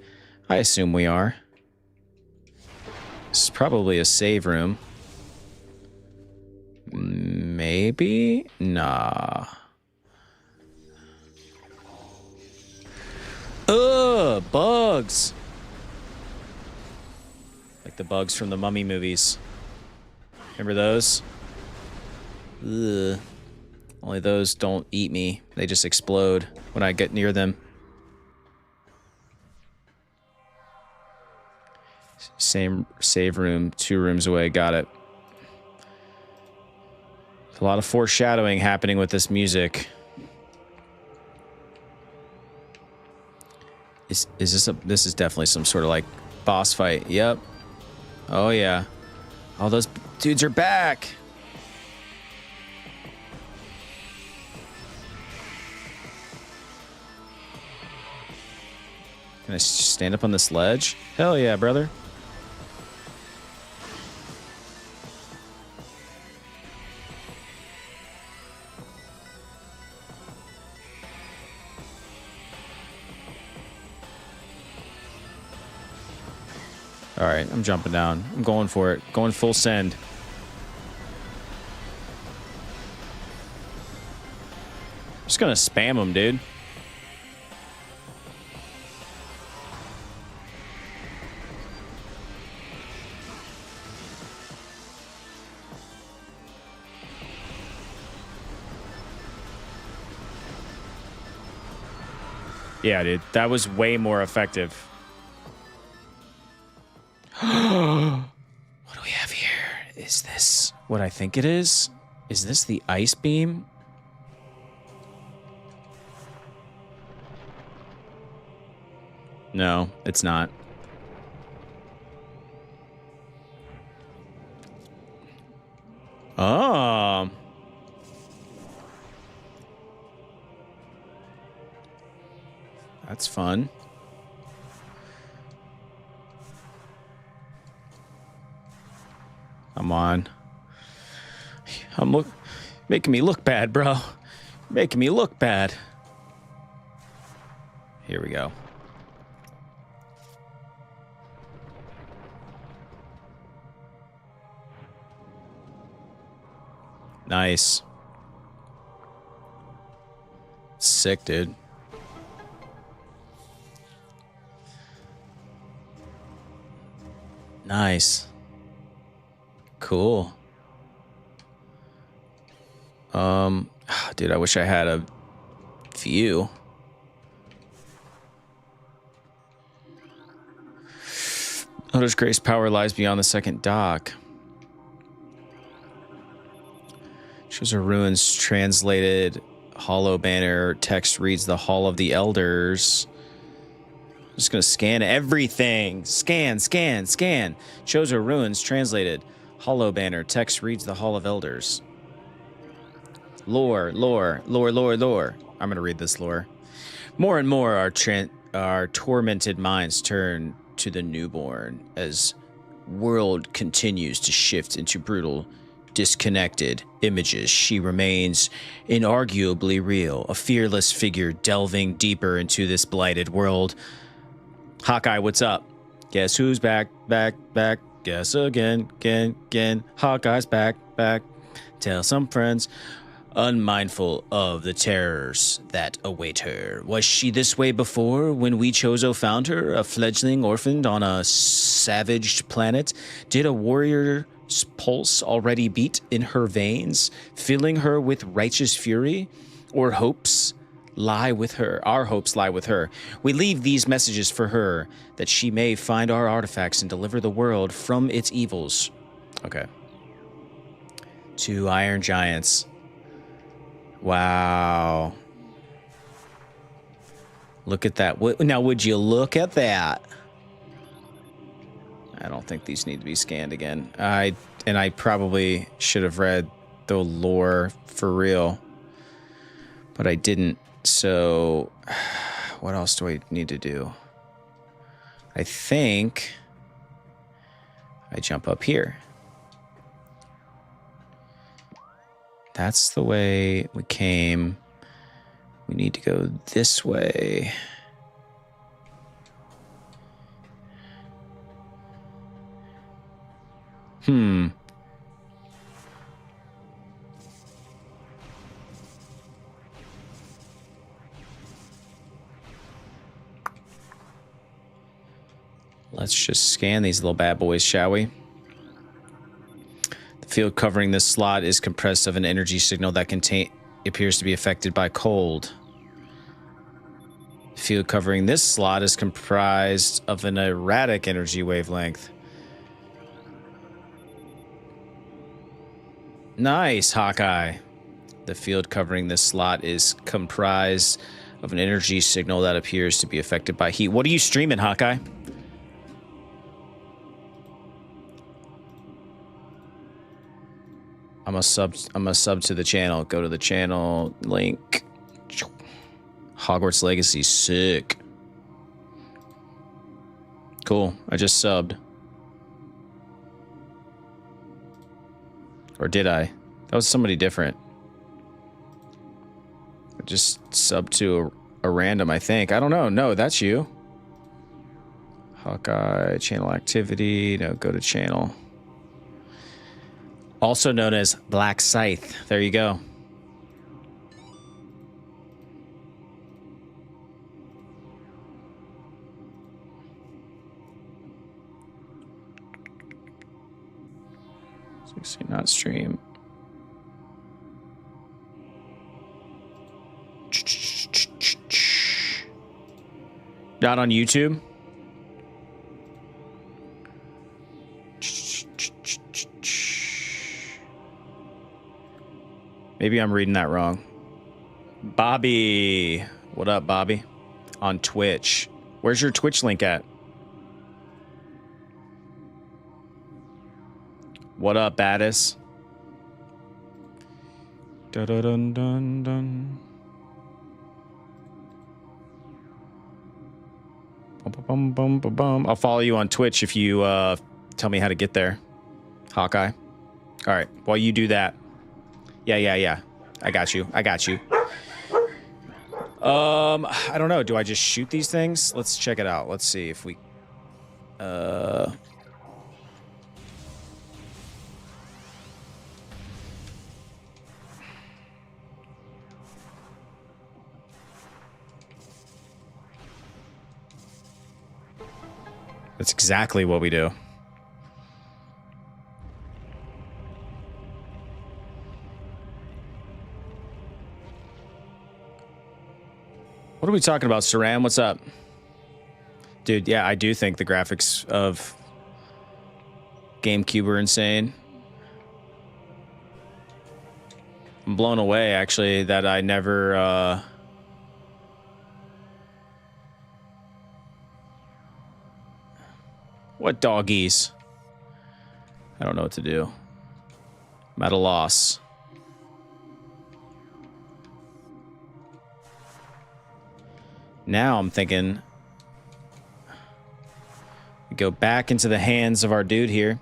I assume we are. This is probably a save room. Maybe? Nah. Ugh, bugs. Like the bugs from the Mummy movies. Remember those? Ugh. Only those don't eat me. They just explode when I get near them. Same save room, 2 rooms away. Got it. There's a lot of foreshadowing happening with this music. Is this a... This is definitely some sort of like boss fight. Yep. Oh yeah. All those dudes are back. Can I stand up on this ledge? Hell yeah, brother. All right, I'm jumping down. I'm going for it. Going full send. Just gonna spam them, dude. Yeah, dude, that was way more effective. What do we have here? Is this what I think it is? Is this the ice beam? No, it's not. Oh. That's fun. Come on. I'm making me look bad, bro. Making me look bad. Here we go. Nice. Sick, dude. Nice. Cool. Dude, I wish I had a view. Otis Grace power lies beyond the second dock. Shows her ruins translated. Hollow banner text reads the Hall of the Elders. I'm just gonna scan everything. Scan, scan, scan. Shows her ruins translated. Hollow banner text reads the Hall of Elders. Lore, lore, lore, lore, lore. I'm gonna read this lore. More and more our tormented minds turn to the newborn as world continues to shift into brutal, disconnected images, she remains inarguably real, a fearless figure delving deeper into this blighted world. Hawkeye, what's up? Guess who's back, back, back? Guess again, again, again. Hawkeye's back, back. Tell some friends. Unmindful of the terrors that await her. Was she this way before when we Chozo found her, a fledgling orphaned on a savaged planet? Did a warrior's pulse already beat in her veins, filling her with righteous fury? Or hopes lie with her? Our hopes lie with her. We leave these messages for her, that she may find our artifacts and deliver the world from its evils. Okay. 2 Iron Giants. Wow. Look at that. Now, would you look at that? I don't think these need to be scanned again. I probably should have read the lore for real, but I didn't. So what else do I need to do? I think I jump up here. That's the way we came. We need to go this way. Let's just scan these little bad boys, shall we? The field covering this slot is compressed of an energy signal that appears to be affected by cold. The field covering this slot is comprised of an erratic energy wavelength. Nice, Hawkeye. The field covering this slot is comprised of an energy signal that appears to be affected by heat. What are you streaming, Hawkeye? I'm a sub to the channel. Go to the channel link. Hogwarts Legacy, sick. Cool. I just subbed. Or did I? That was somebody different. I just subbed to a random, I think. I don't know. No, that's you. Hawkeye, channel activity. No, go to channel. Also known as Black Scythe. There you go. So not stream. Not on YouTube? Maybe I'm reading that wrong. Bobby. What up, Bobby? On Twitch. Where's your Twitch link at? What up, Baddis? Dun-dun-dun-dun-dun. Bum-bum-bum-bum-bum. I'll follow you on Twitch if you tell me how to get there, Hawkeye. All right, while you do that. Yeah. I got you. I don't know. Do I just shoot these things? Let's check it out. Let's see if we... That's exactly what we do. What are we talking about, Saran? What's up? Dude, yeah, I do think the graphics of GameCube are insane. I'm blown away, actually, that I never... What doggies? I don't know what to do. I'm at a loss. Now I'm thinking We go back into the hands of our dude here.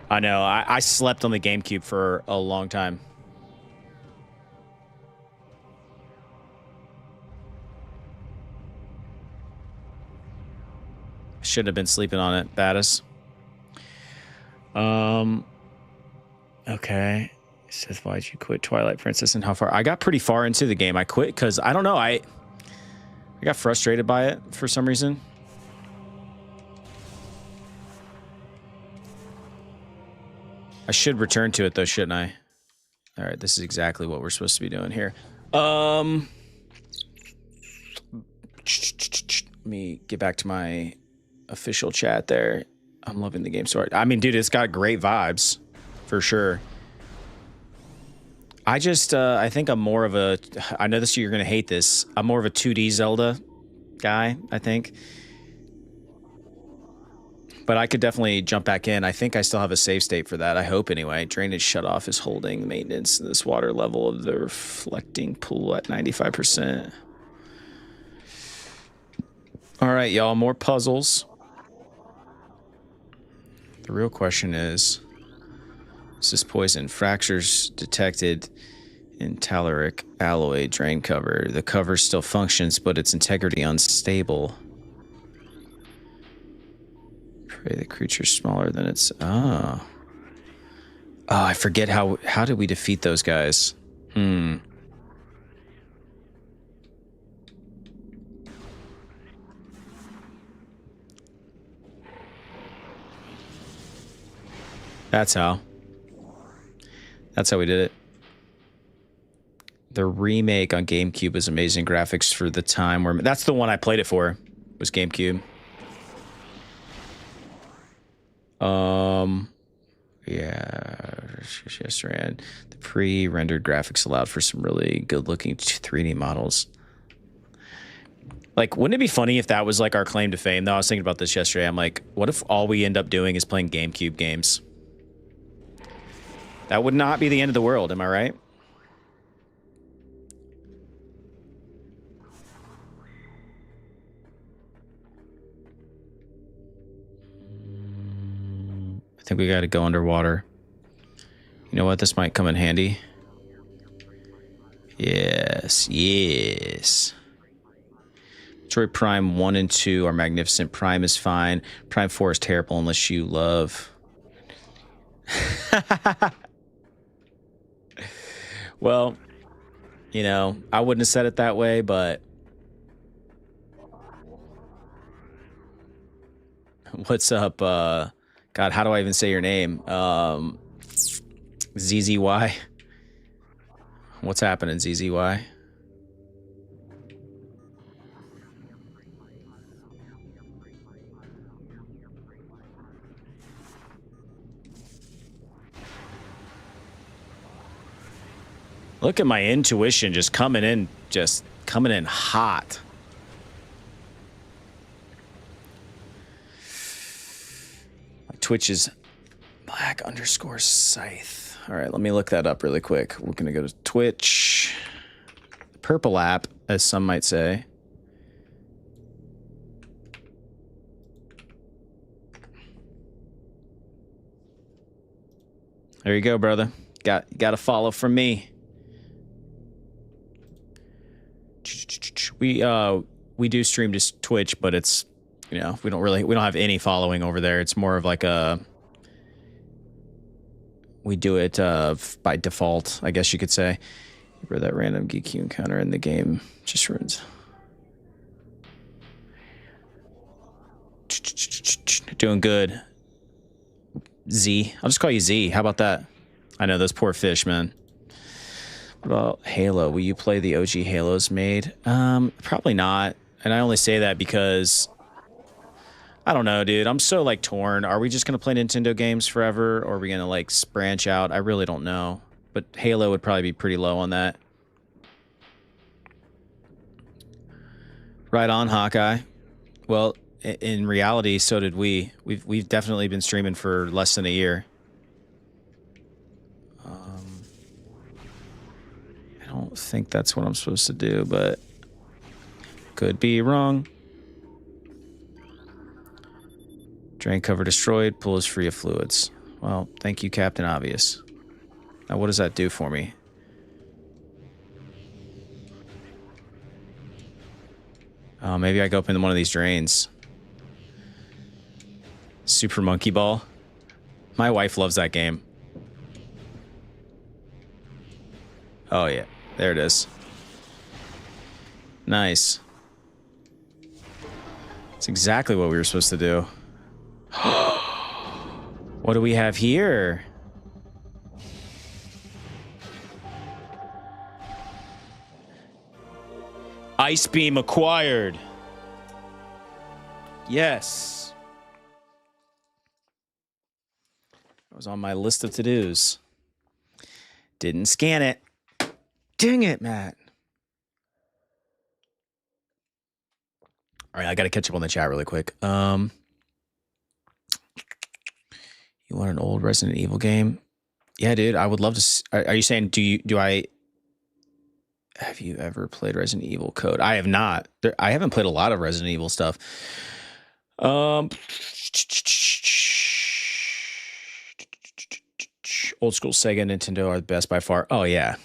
I know, I slept on the GameCube for a long time. Shouldn't have been sleeping on it, Battis. Okay. It says, why'd you quit Twilight Princess and how far? I got pretty far into the game. I quit because, I don't know, I got frustrated by it for some reason. I should return to it, though, shouldn't I? All right, this is exactly what we're supposed to be doing here. Let me get back to my official chat there. I'm loving the game so hard. I mean, dude, it's got great vibes, for sure. I just, I think I'm more of a, I know you're going to hate this. I'm more of a 2D Zelda guy, I think. But I could definitely jump back in. I think I still have a save state for that. I hope anyway. Drainage shutoff is holding maintenance this water level of the reflecting pool at 95%. All right, y'all, more puzzles. The real question is this poison? Fractures detected in telluric alloy drain cover. The cover still functions, but its integrity unstable. Pray the creature's smaller than its... Oh. Oh, I forget how did we defeat those guys? That's how we did it. The remake on GameCube is amazing graphics for the time where... That's the one I played it for, was GameCube. Yeah, yesterday, the pre-rendered graphics allowed for some really good-looking 3D models. Like, wouldn't it be funny if that was like our claim to fame? Though I was thinking about this yesterday. I'm like, what if all we end up doing is playing GameCube games? That would not be the end of the world, am I right? I think we got to go underwater. You know what? This might come in handy. Yes, yes. Metroid Prime 1 and 2 are magnificent. Prime is fine. Prime 4 is terrible unless you love... Well, you know, I wouldn't have said it that way, but... What's up, God, how do I even say your name? ZZY? What's happening, ZZY? Look at my intuition just coming in hot. My Twitch is black_scythe. All right, let me look that up really quick. We're going to go to Twitch. Purple app, as some might say. There you go, brother. Got a follow from me. We do stream to Twitch, but it's, you know, we don't have any following over there. It's more of like a, we do it by default, I guess you could say. Where that random GQ encounter in the game just ruins. Doing good. Z. I'll just call you Z. How about that? I know, those poor fish, man. What about Halo? Will you play the OG Halos made? Probably not. And I only say that because... I don't know, dude. I'm so, like, torn. Are we just going to play Nintendo games forever? Or are we going to, like, branch out? I really don't know. But Halo would probably be pretty low on that. Right on, Hawkeye. Well, in reality, so did we. We've definitely been streaming for less than a year. I don't think that's what I'm supposed to do, but could be wrong. Drain cover destroyed. Pool is free of fluids. Well, thank you, Captain Obvious. Now, what does that do for me? Oh, maybe I go up into one of these drains. Super Monkey Ball. My wife loves that game. Oh, yeah. There it is. Nice. That's exactly what we were supposed to do. What do we have here? Ice Beam acquired. Yes. That was on my list of to-dos. Didn't scan it. Dang it, Matt. All right, I got to catch up on the chat really quick. You want an old Resident Evil game? Yeah, dude, I would love to. Are you saying have you ever played Resident Evil Code? I have not. I haven't played a lot of Resident Evil stuff. Old school Sega and Nintendo are the best by far. Oh yeah.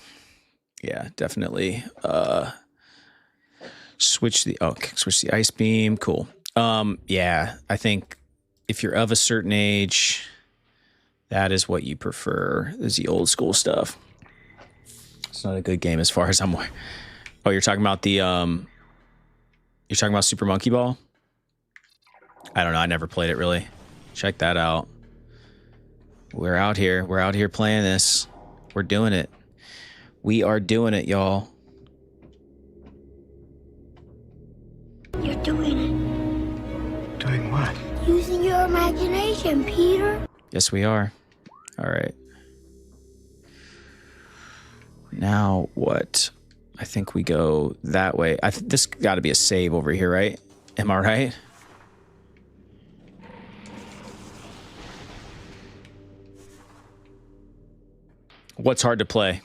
Yeah, definitely. Switch the Ice Beam. Cool. Yeah, I think if you're of a certain age, that is what you prefer, is the old school stuff. It's not a good game as far as I'm aware. Oh, you're talking about Super Monkey Ball? I don't know. I never played it really. Check that out. We're out here. We're out here playing this. We're doing it. We are doing it, y'all. You're doing it. Doing what? Using your imagination, Peter. Yes, we are. All right. Now what? I think we go that way. This got to be a save over here, right? Am I right? What's hard to play?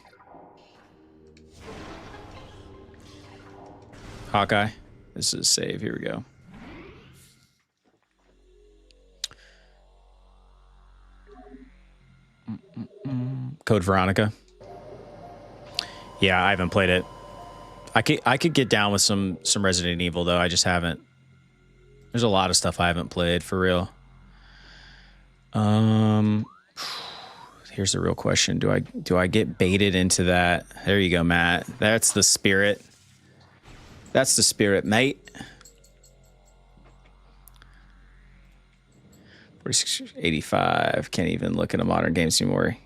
Hawkeye. This is a save. Here we go. Code Veronica. Yeah, I haven't played it. I could get down with some Resident Evil though. I just haven't. There's a lot of stuff I haven't played for real. Here's the real question. Do I get baited into that? There you go, Matt. That's the spirit. That's the spirit, mate. 4685. Can't even look at a modern games anymore.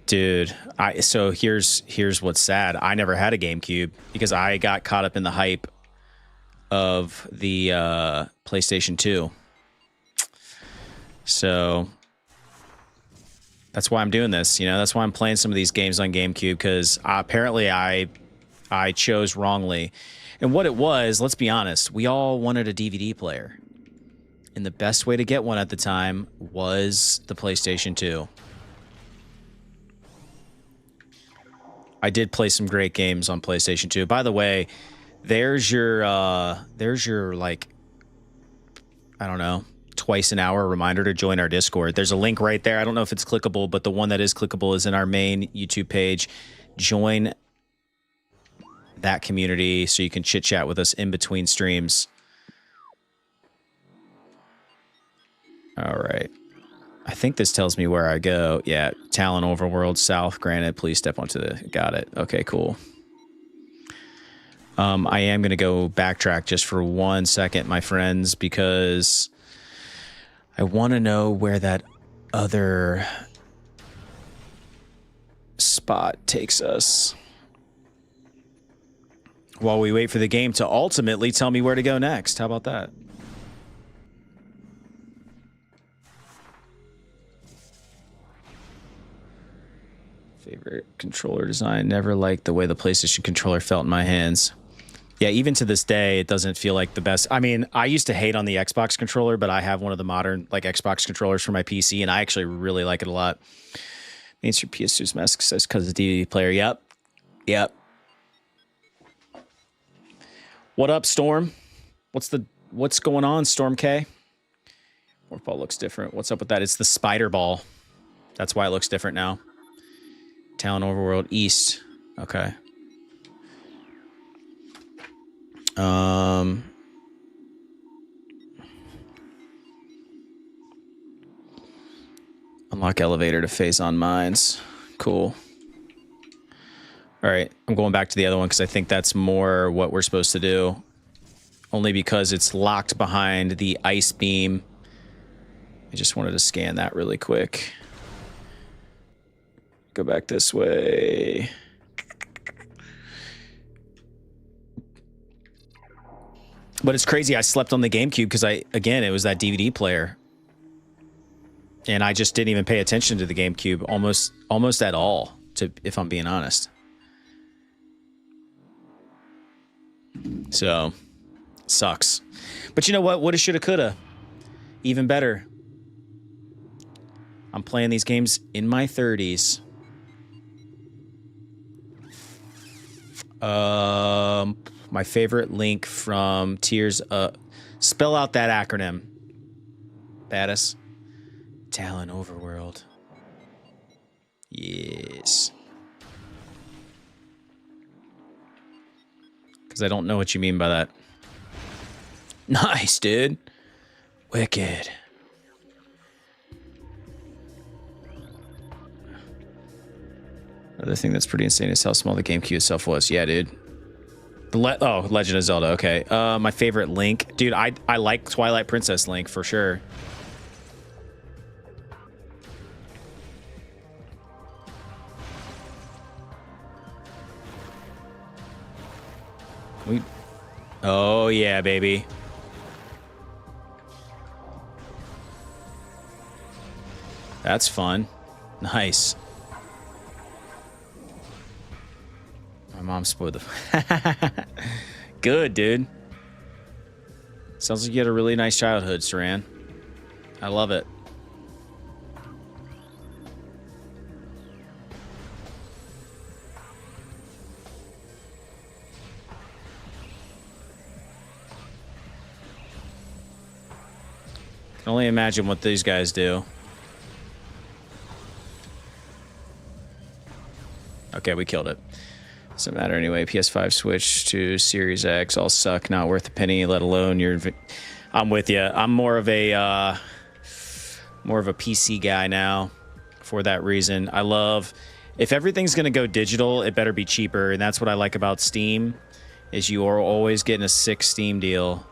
Dude, so here's what's sad. I never had a GameCube because I got caught up in the hype of the PlayStation 2. So that's why I'm doing this. You know, that's why I'm playing some of these games on GameCube, because apparently I chose wrongly. And what it was, let's be honest, we all wanted a DVD player. And the best way to get one at the time was the PlayStation 2. I did play some great games on PlayStation 2. By the way, there's your like, I don't know, twice an hour reminder to join our Discord. There's a link right there. I don't know if it's clickable, but the one that is clickable is in our main YouTube page. Join that community so you can chit chat with us in between streams. All right. I think this tells me where I go. Yeah, Tallon Overworld South. Granted, please step onto the... Got it. Okay, cool. I am going to go backtrack just for 1 second, my friends, because I want to know where that other spot takes us while we wait for the game to ultimately tell me where to go next. How about that? Favorite controller design. Never liked the way the PlayStation controller felt in my hands. Yeah, even to this day, it doesn't feel like the best. I mean, I used to hate on the Xbox controller, but I have one of the modern like Xbox controllers for my PC, and I actually really like it a lot. Mainstream PS2's mask says because of the DVD player. Yep. Yep. What up, Storm? What's going on, Storm K? Morph ball looks different. What's up with that? It's the spider ball. That's why it looks different now. Tallon Overworld East. Okay. Unlock elevator to phase on mines. Cool. All right, I'm going back to the other one because I think that's more what we're supposed to do. Only because it's locked behind the ice beam. I just wanted to scan that really quick. Go back this way. But it's crazy. I slept on the GameCube because again, it was that DVD player. And I just didn't even pay attention to the GameCube almost at all, if I'm being honest. So, sucks. But you know what? Woulda, shoulda, coulda. Even better. I'm playing these games in my 30s. My favorite link from Tears. Spell out that acronym. Baddest. Tallon Overworld. Yes. Because I don't know what you mean by that. Nice, dude. Wicked. Another thing that's pretty insane is how small the GameCube itself was. Yeah, dude. Legend of Zelda. Okay. My favorite Link. Dude, I like Twilight Princess Link for sure. Oh, yeah, baby. That's fun. Nice. My mom spoiled the... Good, dude. Sounds like you had a really nice childhood, Saran. I love it. Can only imagine what these guys do. Okay, we killed it. Doesn't matter anyway. PS5 switch to Series X. All suck. Not worth a penny, let alone your... I'm with you. I'm more of a PC guy now for that reason. I love... If everything's going to go digital, it better be cheaper. And that's what I like about Steam, is you are always getting a sick Steam deal.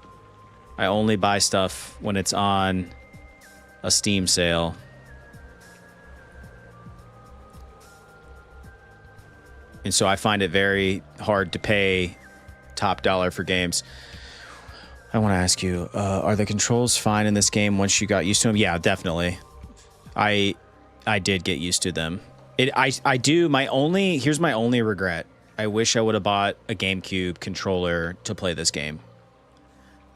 I only buy stuff when it's on a Steam sale. And so I find it very hard to pay top dollar for games. I want to ask you, are the controls fine in this game once you got used to them? Yeah, definitely. I did get used to them. I do. Here's my only regret. I wish I would have bought a GameCube controller to play this game.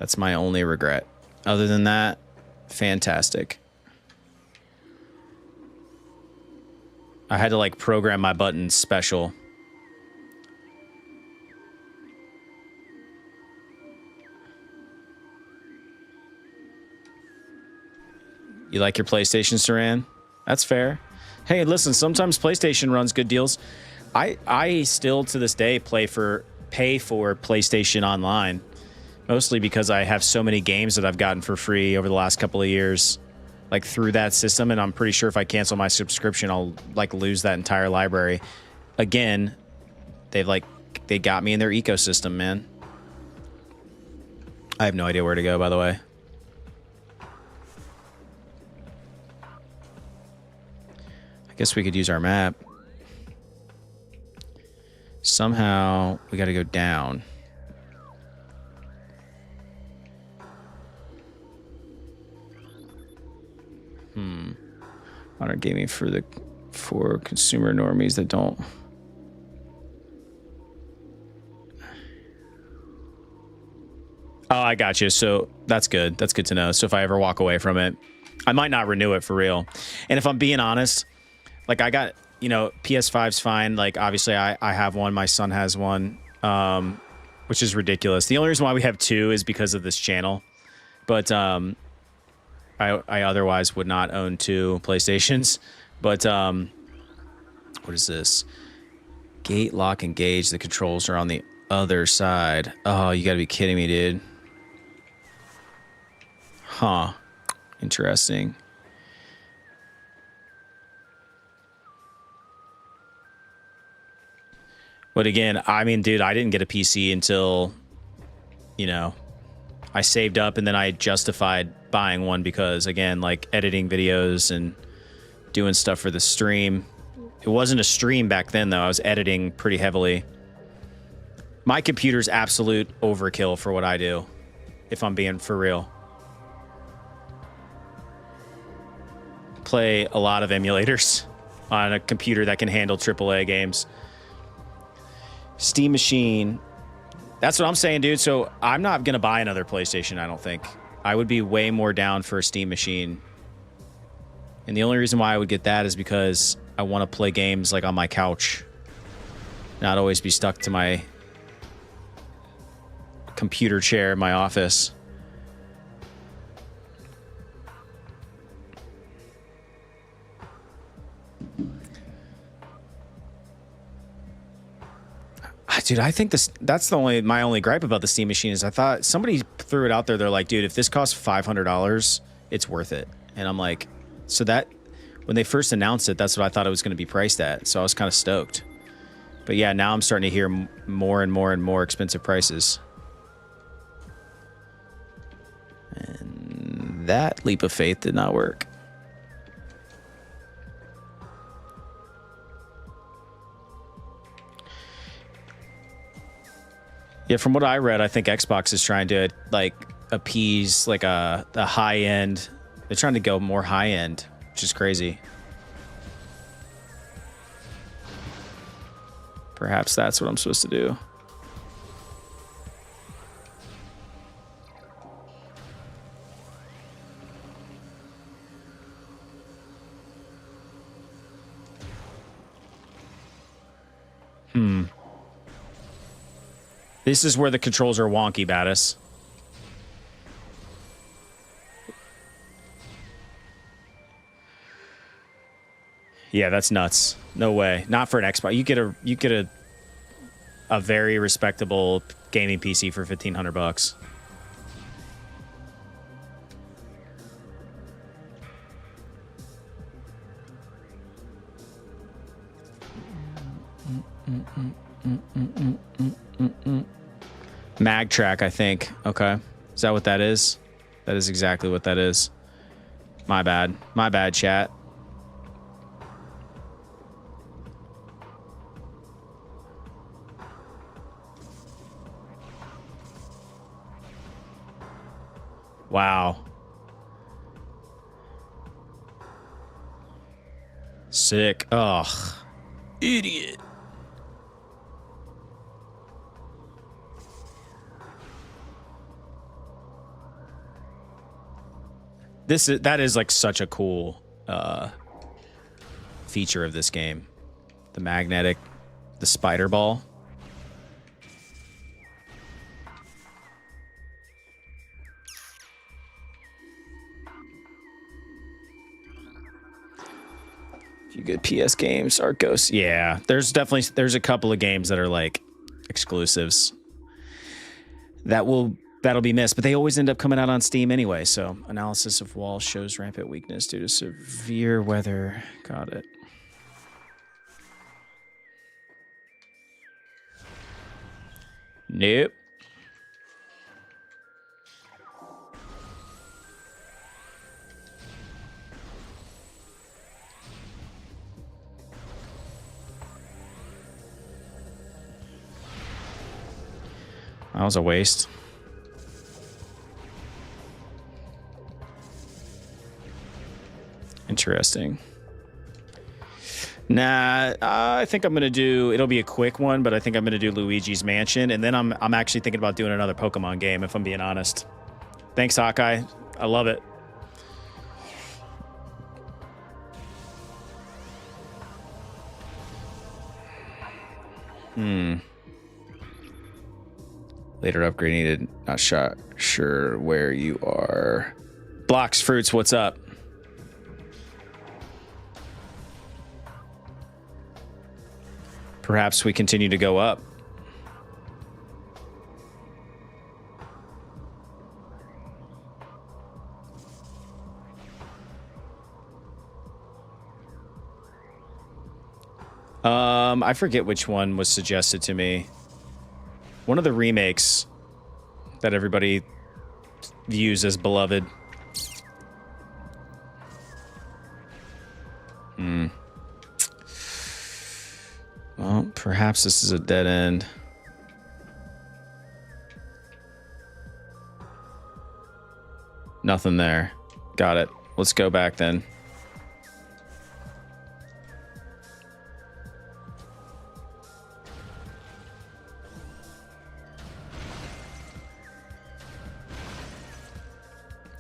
That's my only regret. Other than that, fantastic. I had to like program my buttons special. You like your PlayStation, Saran? That's fair. Hey, listen, sometimes PlayStation runs good deals. I still to this day pay for PlayStation Online. Mostly because I have so many games that I've gotten for free over the last couple of years, like through that system, and I'm pretty sure if I cancel my subscription, I'll like lose that entire library. Again, they got me in their ecosystem, man. I have no idea where to go, by the way. I guess we could use our map. Somehow we got to go down. Modern gaming for consumer normies that don't. Oh, I got you. So that's good. That's good to know. So if I ever walk away from it, I might not renew it for real. And if I'm being honest, like I got, PS5's fine. Like obviously I have one. My son has one, which is ridiculous. The only reason why we have two is because of this channel. But I otherwise would not own 2 PlayStations. But what is this? Gate, lock, engage. The controls are on the other side. Oh, you gotta be kidding me, dude. Huh. Interesting. But again, I mean, dude, I didn't get a PC until, you know, I saved up and then I justified buying one because, again, like editing videos and doing stuff for the stream. It wasn't a stream back then, though. I was editing pretty heavily. My computer's absolute overkill for what I do, if I'm being for real. Play a lot of emulators on a computer that can handle AAA games. Steam Machine. That's what I'm saying, dude. So I'm not going to buy another PlayStation, I don't think. I would be way more down for a Steam Machine. And the only reason why I would get that is because I want to play games like on my couch. Not always be stuck to my computer chair in my office. Dude, I think that's my only gripe about the Steam Machine is I thought somebody threw it out there. They're like, dude, if this costs $500, it's worth it. And I'm like, so that when they first announced it, that's what I thought it was going to be priced at. So I was kind of stoked. But yeah, now I'm starting to hear more and more and more expensive prices. And that leap of faith did not work. Yeah, from what I read, I think Xbox is trying to like appease like a high end. They're trying to go more high end, which is crazy. Perhaps that's what I'm supposed to do. This is where the controls are wonky, Battis. Yeah, that's nuts. No way. Not for an Xbox. You get a very respectable gaming PC for $1,500. Mag track, I think. Okay. Is that what that is? That is exactly what that is. My bad. My bad, chat. Wow. Sick. Ugh. Idiot. That is like such a cool feature of this game. The spider ball. A few good PS games are Ghosts. Yeah, there's a couple of games that are like exclusives that'll be missed, but they always end up coming out on Steam anyway. So analysis of wall shows rampant weakness due to severe weather. Got it. Nope. That was a waste. Interesting. Nah, I think I'm gonna do. It'll be a quick one, but I think I'm gonna do Luigi's Mansion, and then I'm actually thinking about doing another Pokemon game. If I'm being honest. Thanks, Hawkeye. I love it. Later upgrade needed. Not sure where you are. Blocks Fruits, what's up? Perhaps we continue to go up. I forget which one was suggested to me. One of the remakes that everybody views as beloved. Well, perhaps this is a dead end. Nothing there. Got it. Let's go back then.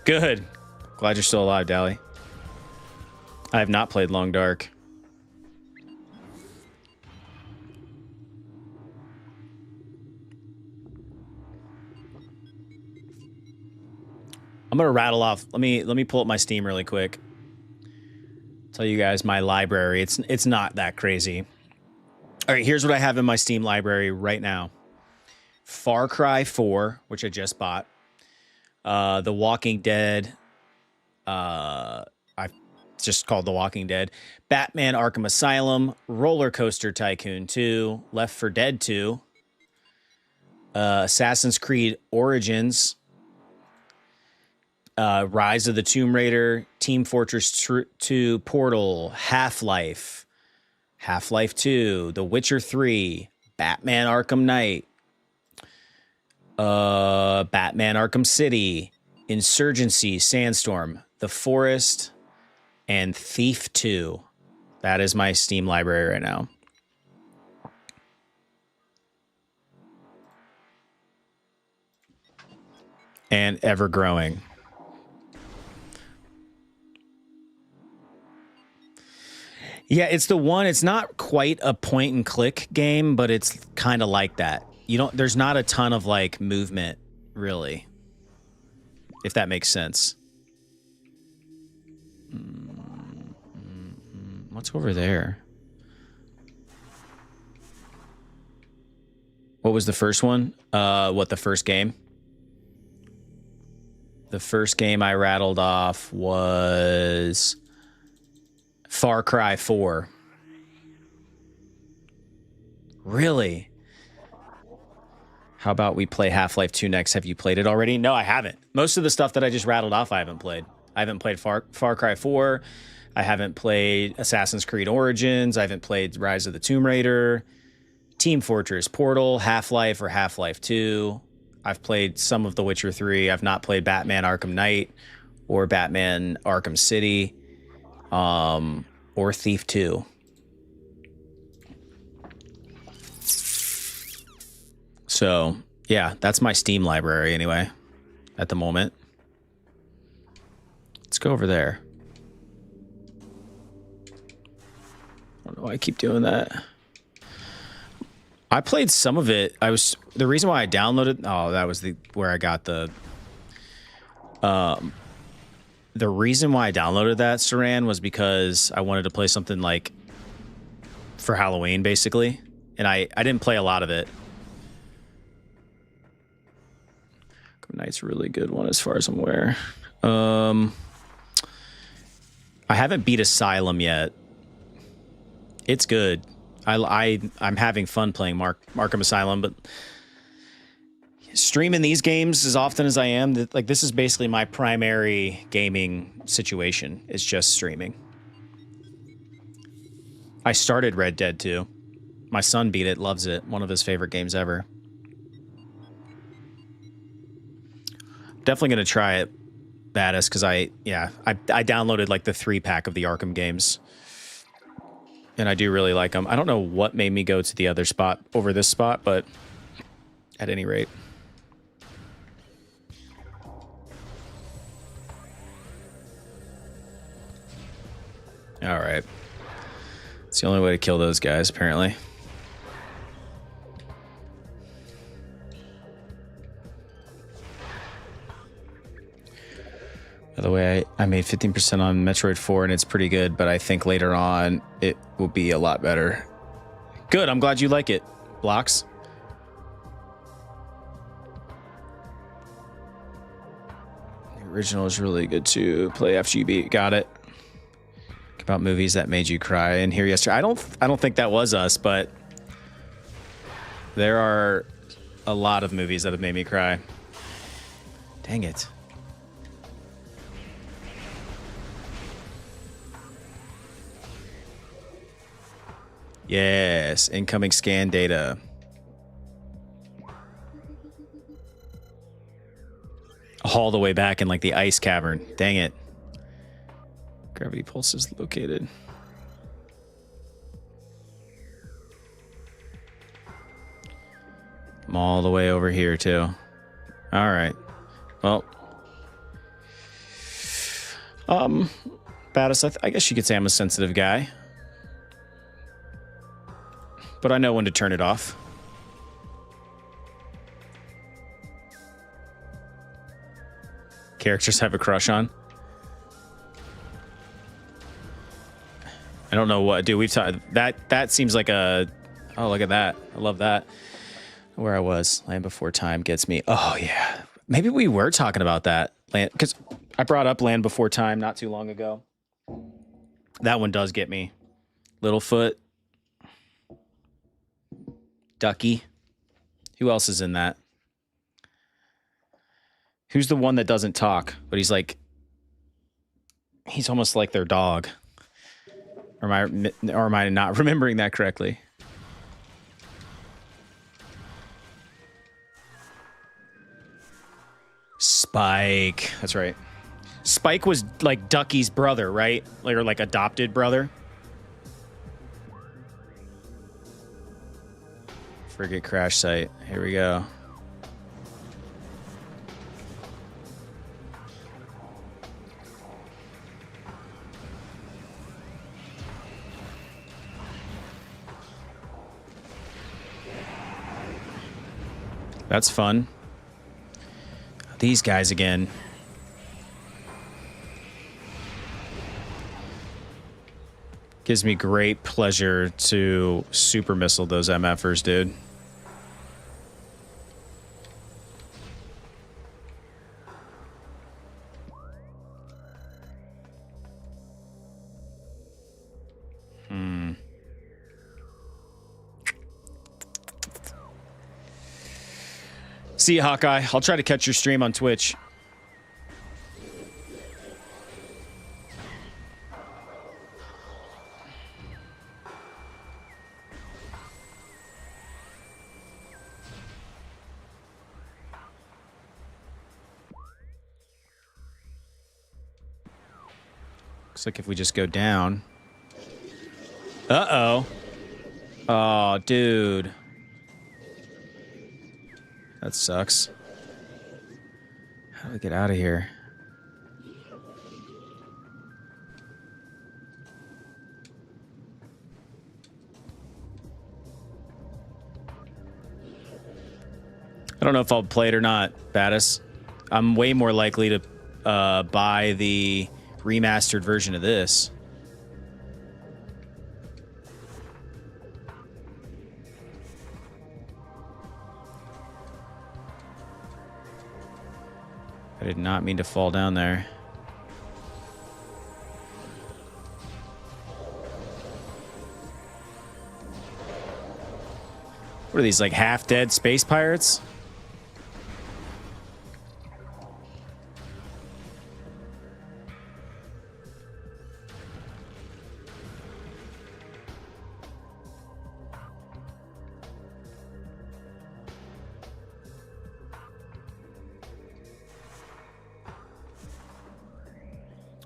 Good. Glad you're still alive, Dally. I have not played Long Dark. I'm gonna rattle off. Let me pull up my Steam really quick. Tell you guys my library. It's not that crazy. All right, here's what I have in my Steam library right now. Far Cry 4, which I just bought. The Walking Dead. I just called The Walking Dead. Batman Arkham Asylum. Roller Coaster Tycoon 2. Left 4 Dead 2. Assassin's Creed Origins. Rise of the Tomb Raider, Team Fortress 2, Portal, Half-Life, Half-Life 2, The Witcher 3, Batman Arkham Knight, Batman Arkham City, Insurgency, Sandstorm, The Forest, and Thief 2. That is my Steam library right now. And ever growing. Yeah, it's the one. It's not quite a point and click game, but it's kind of like that. There's not a ton of like movement, really. If that makes sense. What's over there? What was the first one? The first game? The first game I rattled off was Far Cry 4. Really? How about we play Half-Life 2 next? Have you played it already? No, I haven't. Most of the stuff that I just rattled off, I haven't played. I haven't played Far Cry 4. I haven't played Assassin's Creed Origins. I haven't played Rise of the Tomb Raider, Team Fortress, Portal, Half-Life or Half-Life 2. I've played some of The Witcher 3. I've not played Batman Arkham Knight or Batman Arkham City. Or Thief 2. So, yeah, that's my Steam library anyway, at the moment. Let's go over there. I don't know why I keep doing that. I played some of it. The reason why I downloaded, that was where I got the reason why I downloaded that, Saran, was because I wanted to play something like for Halloween, basically. And I didn't play a lot of it. Knight's a really good one as far as I'm aware. I haven't beat Asylum yet. It's good. I'm having fun playing Arkham Asylum, but streaming these games as often as I am, this is basically my primary gaming situation. It's just streaming. I started Red Dead 2. My son beat it, loves it. One of his favorite games ever. Definitely going to try it, Baddest, because I downloaded like the 3-pack of the Arkham games. And I do really like them. I don't know what made me go to the other spot over this spot, but at any rate. All right. It's the only way to kill those guys, apparently. By the way, I made 15% on Metroid 4 and it's pretty good, but I think later on it will be a lot better. Good, I'm glad you like it, Blocks. The original is really good to play after you beat. Got it. About movies that made you cry in here yesterday. I don't think that was us, but there are a lot of movies that have made me cry. Dang it. Yes, incoming scan data. All the way back in like the ice cavern. Dang it. Gravity pulse is located. I'm all the way over here too. All right. Well, Battis, I guess you could say I'm a sensitive guy. But I know when to turn it off. Characters have a crush on. I don't know what, dude. We've talked that seems like a. Oh, look at that! I love that. Where I was, Land Before Time gets me. Oh yeah, maybe we were talking about that land because I brought up Land Before Time not too long ago. That one does get me. Littlefoot. Ducky. Who else is in that? Who's the one that doesn't talk, but he's almost like their dog. Or am I not remembering that correctly? Spike. That's right. Spike was like Ducky's brother, right? Or like adopted brother. Frigate crash site. Here we go. That's fun. These guys again. Gives me great pleasure to super missile those MFers, dude. See you, Hawkeye. I'll try to catch your stream on Twitch. Looks like if we just go down. Uh-oh. Oh, dude. That sucks. How do we get out of here? I don't know if I'll play it or not, Battis. I'm way more likely to buy the remastered version of this. I did not mean to fall down there. What are these, like half-dead space pirates?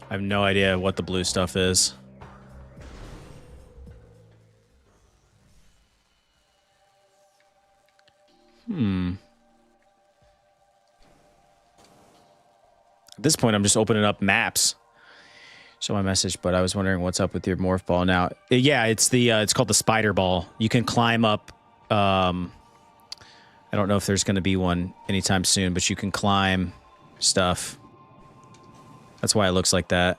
I have no idea what the blue stuff is. At this point, I'm just opening up maps. Show my message, but I was wondering what's up with your morph ball now. Yeah, it's the it's called the spider ball. You can climb up. I don't know if there's going to be one anytime soon, but you can climb stuff. That's why it looks like that.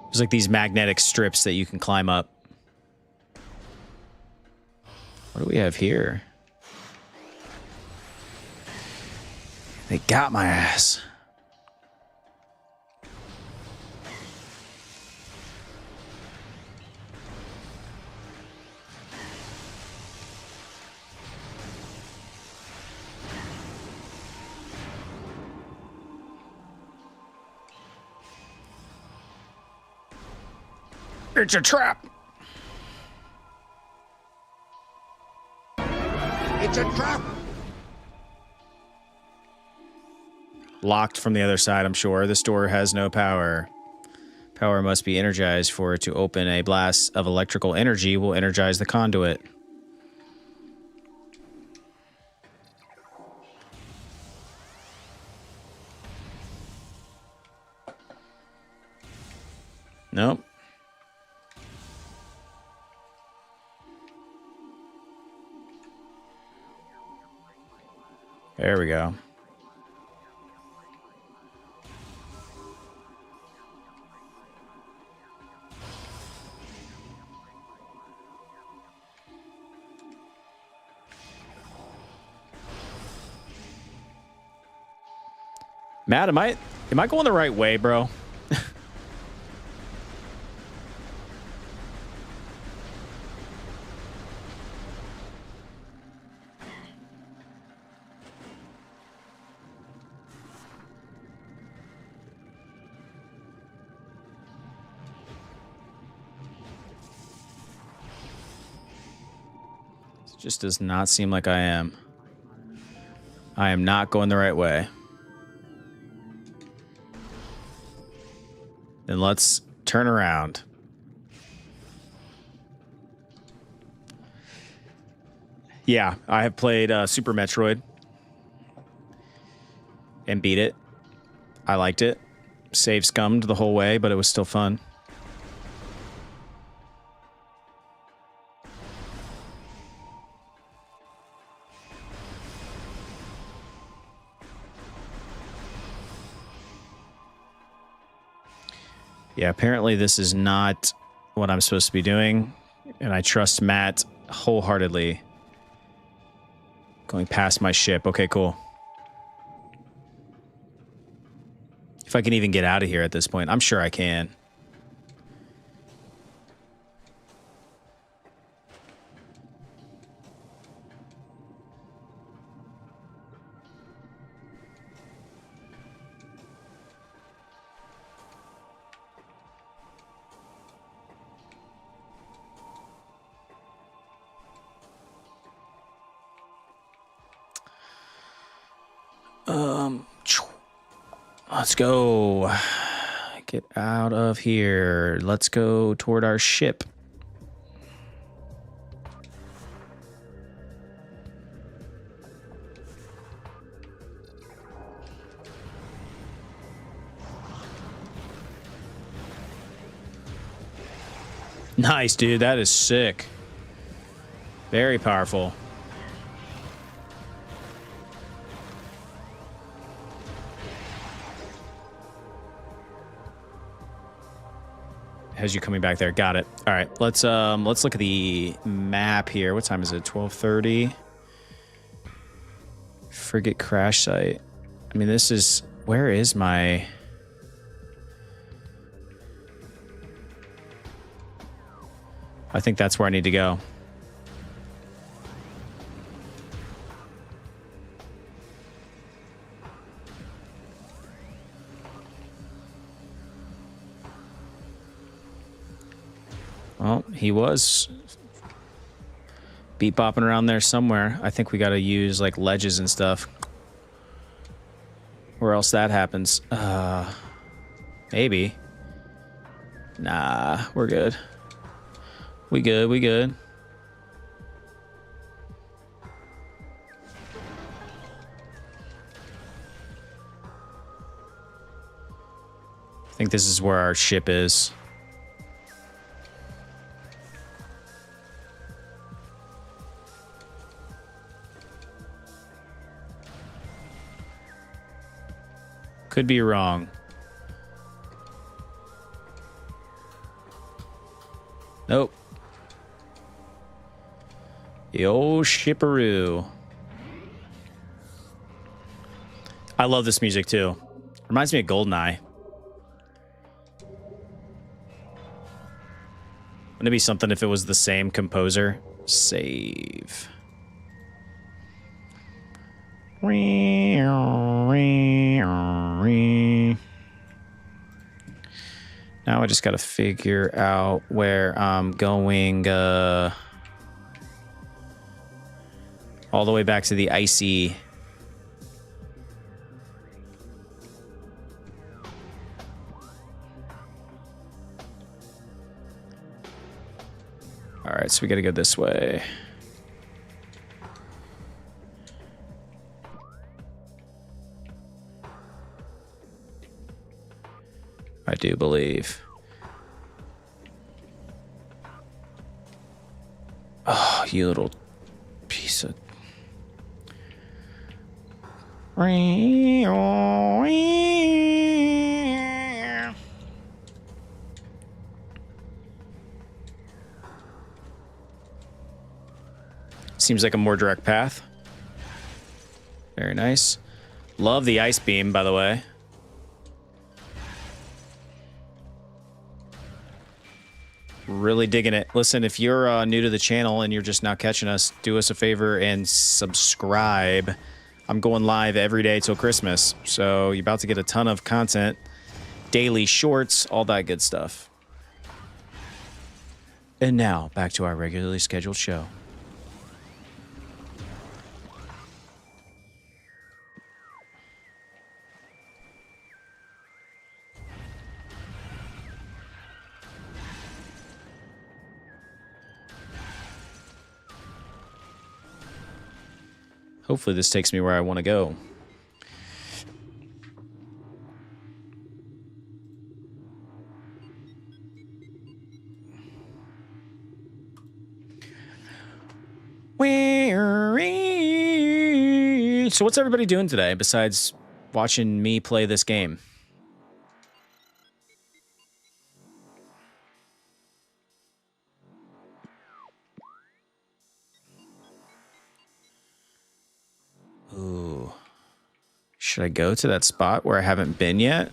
There's like these magnetic strips that you can climb up. What do we have here? They got my ass. It's a trap. It's a trap. Locked from the other side, I'm sure. This door has no power. Power must be energized for it to open. A blast of electrical energy will energize the conduit. Nope. There we go. Matt, am I going the right way, bro? Just does not seem like I am. I am not going the right way. Then let's turn around. Yeah, I have played Super Metroid and beat it. I liked it. Save scummed the whole way, but it was still fun. Yeah, apparently this is not what I'm supposed to be doing, and I trust Matt wholeheartedly. Going past my ship. Okay, cool. If I can even get out of here at this point. I'm sure I can. Let's go. Get out of here. Let's go toward our ship. Nice, dude. That is sick. Very powerful. Has you coming back there. Got it. All right. Let's look at the map here. What time is it? 12:30. Frigate crash site. I mean, this is, where is my, I think that's where I need to go. Well, he was beat bopping around there somewhere. I think we got to use like ledges and stuff. Where else that happens? Maybe. Nah, we're good. We good, we good. I think this is where our ship is. Could be wrong. Nope. The old shipperoo. I love this music too. Reminds me of GoldenEye. Wouldn't it be something if it was the same composer? Save. Now I just got to figure out where I'm going. All the way back to the icy. All right, so we got to go this way. I do believe. Oh, you little piece of... Seems like a more direct path. Very nice. Love the ice beam, by the way. Really digging it. Listen, if you're new to the channel and you're just now catching us, do us a favor and subscribe. I'm going live every day till Christmas, so you're about to get a ton of content, daily shorts, all that good stuff. And now, back to our regularly scheduled show. Hopefully this takes me where I want to go. So what's everybody doing today besides watching me play this game? Ooh. Should I go to that spot where I haven't been yet?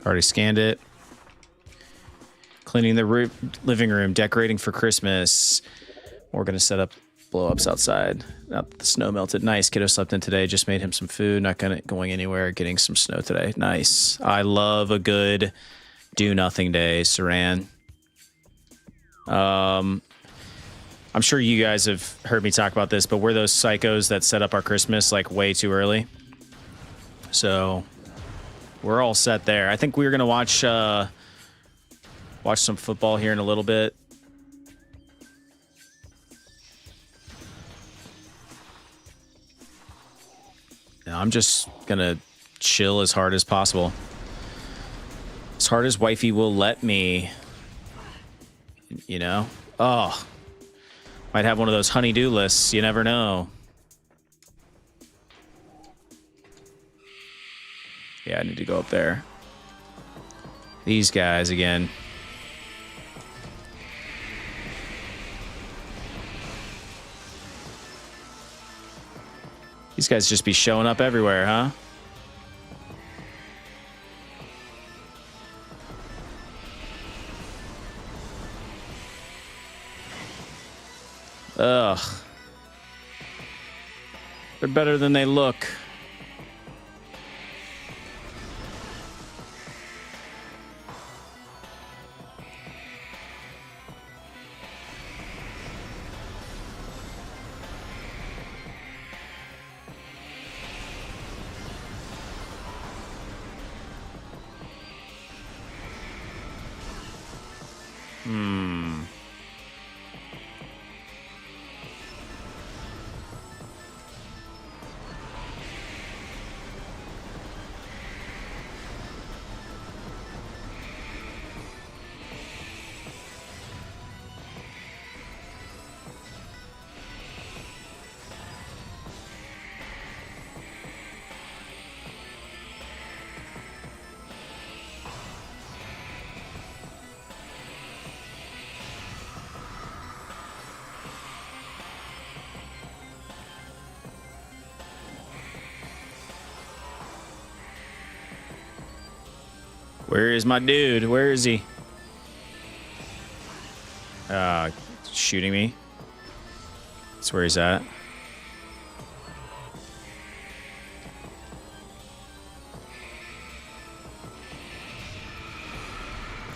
Already scanned it. Cleaning the living room, decorating for Christmas. We're going to set up blow-ups outside. Now that the snow melted. Nice. Kiddo slept in today. Just made him some food. Not going anywhere. Getting some snow today. Nice. I love a good do-nothing day, Saran. I'm sure you guys have heard me talk about this, but we're those psychos that set up our Christmas like way too early. So... we're all set there. I think we're gonna watch some football here in a little bit. And I'm just gonna chill as hard as possible, as hard as wifey will let me. You know. Oh, might have one of those honey-do lists. You never know. Yeah, I need to go up there. These guys again. These guys just be showing up everywhere, huh? Ugh. They're better than they look. Where is my dude? Where is he? Shooting me. That's where he's at.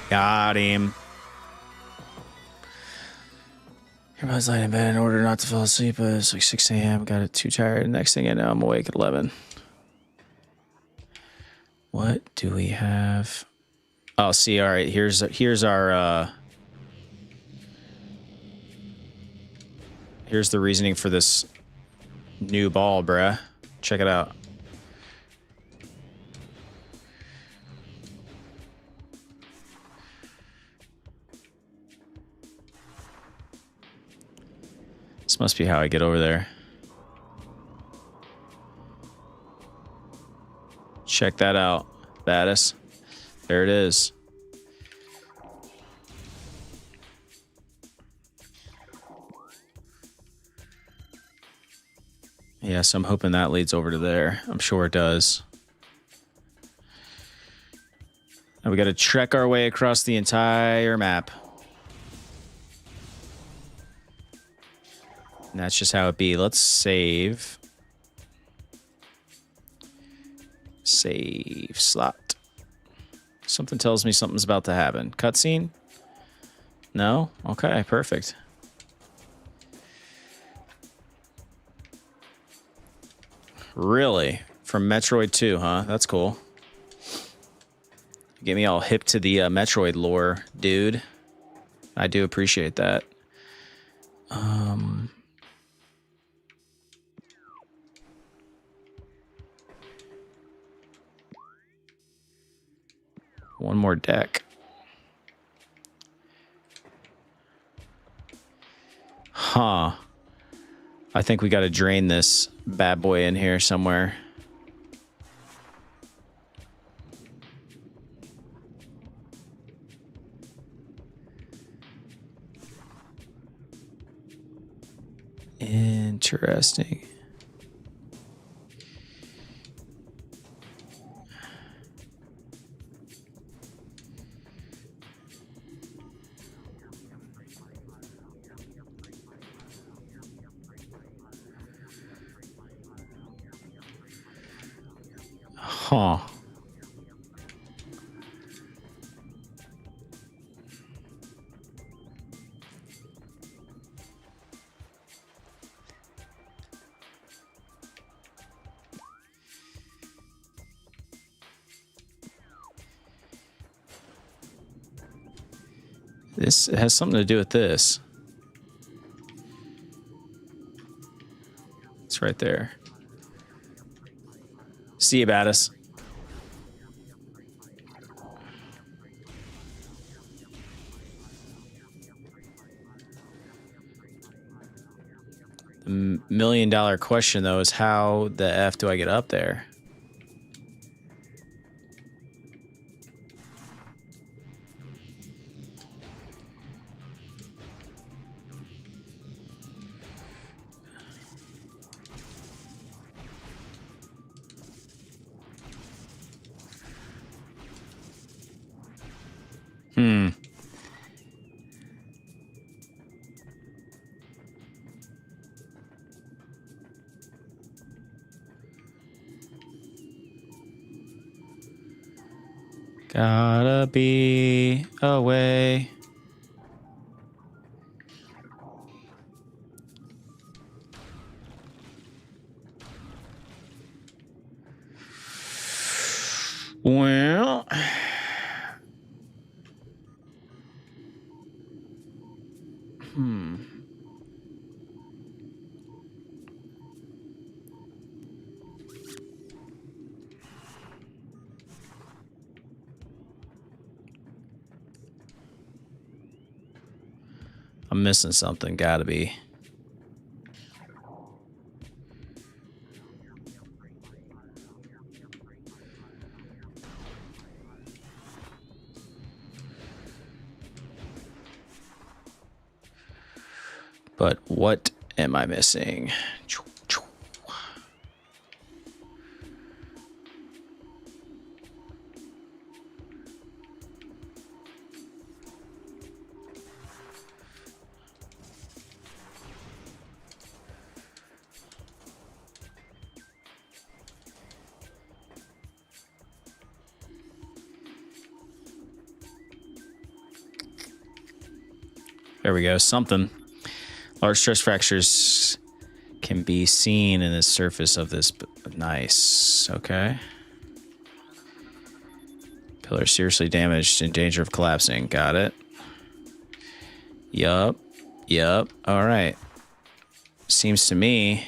Got him. Everybody's lying in bed in order not to fall asleep, but it's like 6 a.m. Got it too tired. Next thing I know, I'm awake at 11. What do we have? Oh, see, all right. Here's our here's the reasoning for this new ball, bruh. Check it out. This must be how I get over there. Check that out, Baddis. There it is. Yes, I'm hoping that leads over to there. I'm sure it does. Now we got to trek our way across the entire map. And that's just how it be. Let's save. Save slot. Something tells me something's about to happen. Cutscene? No? Okay, perfect. Really? From Metroid 2, huh? That's cool. Get me all hip to the Metroid lore, dude. I do appreciate that. One more deck. Huh. I think we got to drain this bad boy in here somewhere. Interesting. Huh. This has something to do with this. It's right there. See you, Baddis. The $1,000,000 question, though, is how the F do I get up there? Gotta be away. Well, I'm missing something. Gotta be. But what am I missing? There we go. Something. Large stress fractures can be seen in the surface of this. Nice. Okay. Pillar seriously damaged, in danger of collapsing. Got it. Yup. Yup. All right. Seems to me.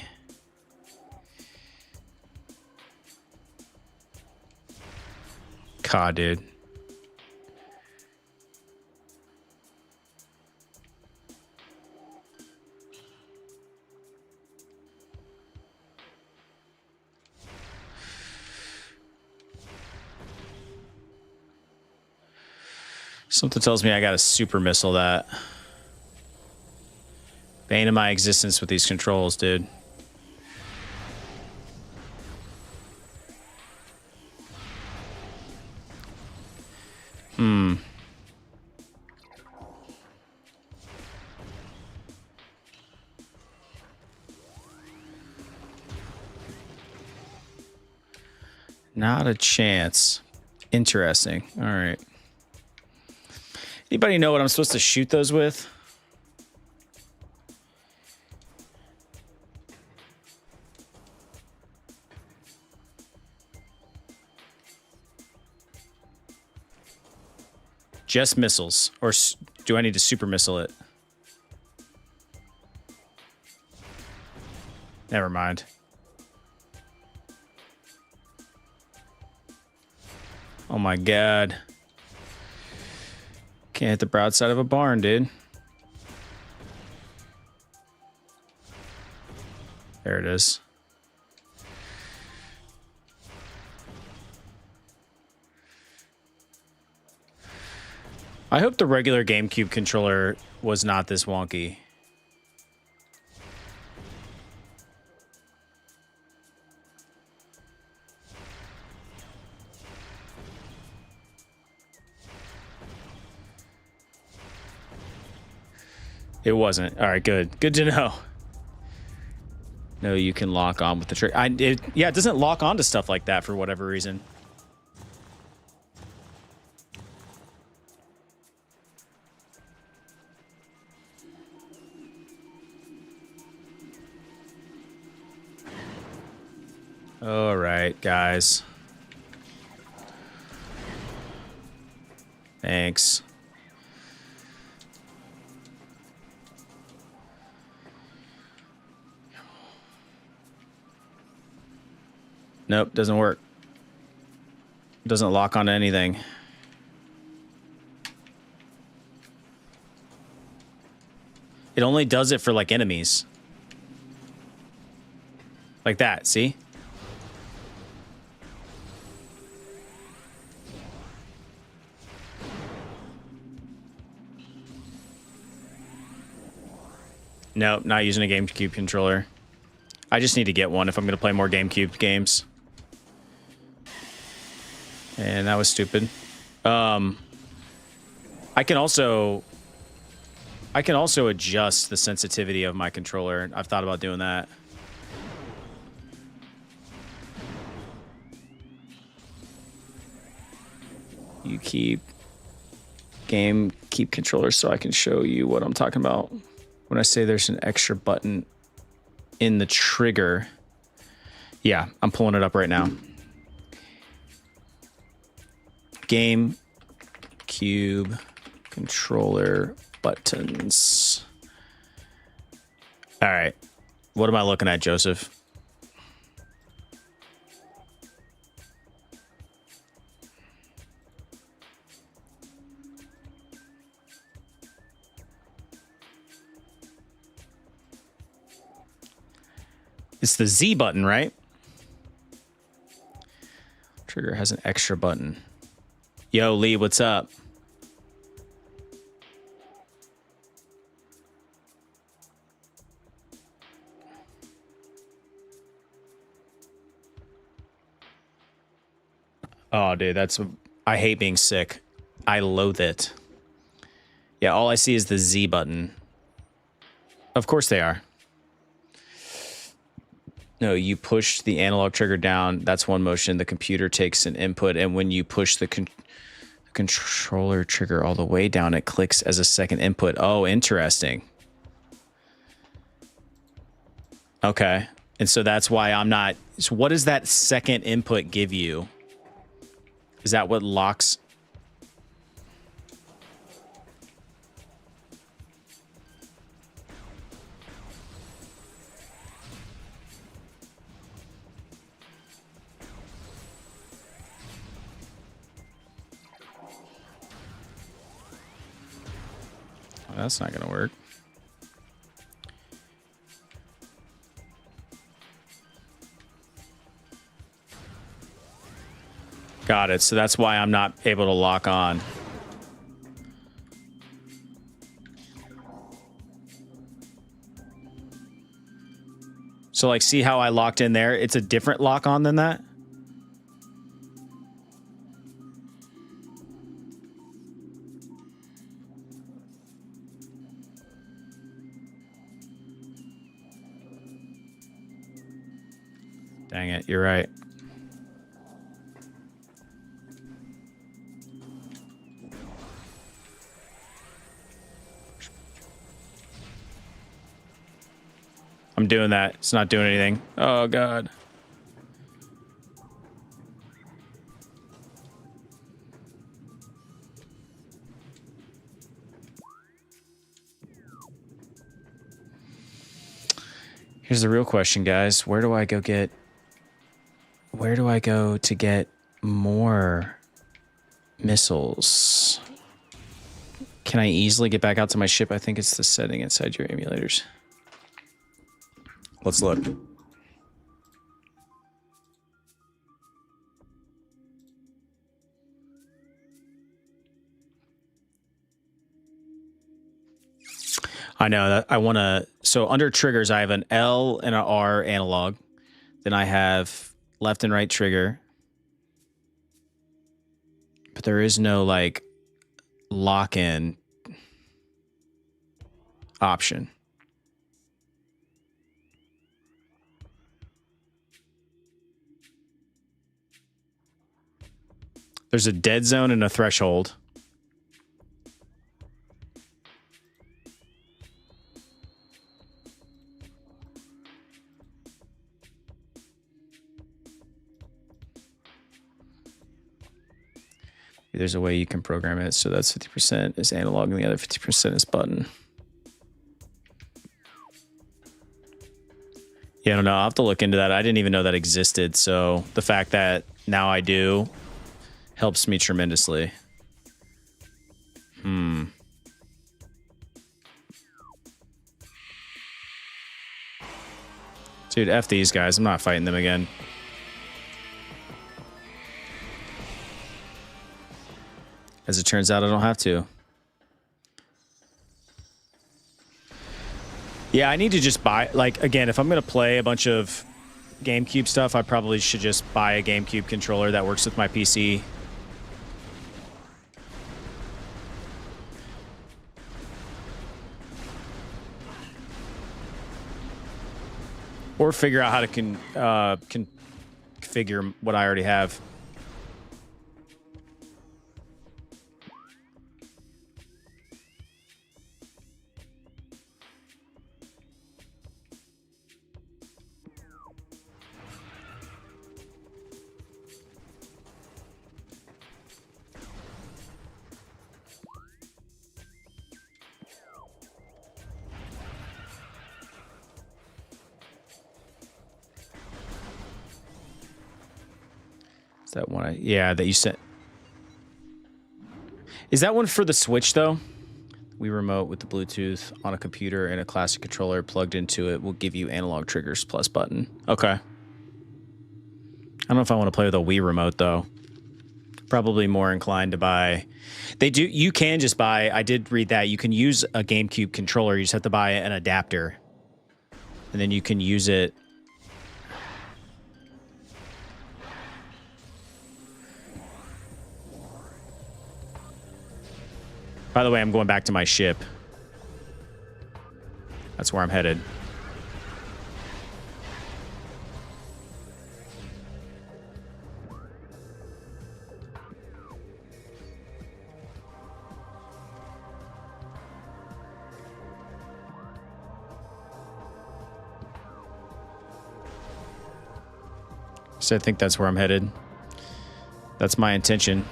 God, dude. Something tells me I got a super missile that. Bane of my existence with these controls, dude. Not a chance. Interesting. All right. Anybody know what I'm supposed to shoot those with? Just missiles. Or do I need to super missile it? Never mind. Oh my god. Can't hit the broadside of a barn, dude. There it is. I hope the regular GameCube controller was not this wonky. It wasn't. All right, good. Good to know. No, you can lock on with the trick. Yeah, it doesn't lock on to stuff like that for whatever reason. All right, guys. Thanks. Nope, doesn't work. Doesn't lock onto anything. It only does it for, like, enemies. Like that, see? Nope, not using a GameCube controller. I just need to get one if I'm going to play more GameCube games. And that was stupid. I can also adjust the sensitivity of my controller. I've thought about doing that. You keep controller so I can show you what I'm talking about. When I say there's an extra button in the trigger. Yeah, I'm pulling it up right now. GameCube controller buttons. All right. What am I looking at, Joseph? It's the Z button, right? Trigger has an extra button. Yo, Lee, what's up? Oh, dude, I hate being sick. I loathe it. Yeah, all I see is the Z button. Of course they are. No, you push the analog trigger down. That's one motion. The computer takes an input, and when you push the controller trigger all the way down, it clicks as a second input. Oh, interesting. Okay. And so that's why I'm not... So what does that second input give you? Is that what locks... That's not gonna work. Got it. So that's why I'm not able to lock on. So like, see how I locked in there? It's a different lock on than that. Dang it, you're right. I'm doing that. It's not doing anything. Oh, God. Here's the real question, guys. Where do I go to get more missiles? Can I easily get back out to my ship? I think it's the setting inside your emulators. Let's look. I know that I want to. So under triggers, I have an L and an R analog. Then I have left and right trigger. But there is no like lock in option. There's a dead zone and a threshold. There's a way you can program it. So that's 50% is analog and the other 50% is button. Yeah, I don't know. I'll have to look into that. I didn't even know that existed. So the fact that now I do helps me tremendously. Dude, F these guys. I'm not fighting them again. As it turns out, I don't have to. Yeah, I need to just buy... Like, again, if I'm going to play a bunch of GameCube stuff, I probably should just buy a GameCube controller that works with my PC. Or figure out how to configure what I already have. That one, yeah, that you sent. Is that one for the Switch though? Wii Remote with the Bluetooth on a computer and a classic controller plugged into it will give you analog triggers plus button. Okay. I don't know if I want to play with a Wii Remote, though. Probably more inclined to buy... You can just buy... I did read that. You can use a GameCube controller. You just have to buy an adapter. And then you can use it... By the way, I'm going back to my ship. That's where I'm headed. So I think that's where I'm headed. That's my intention.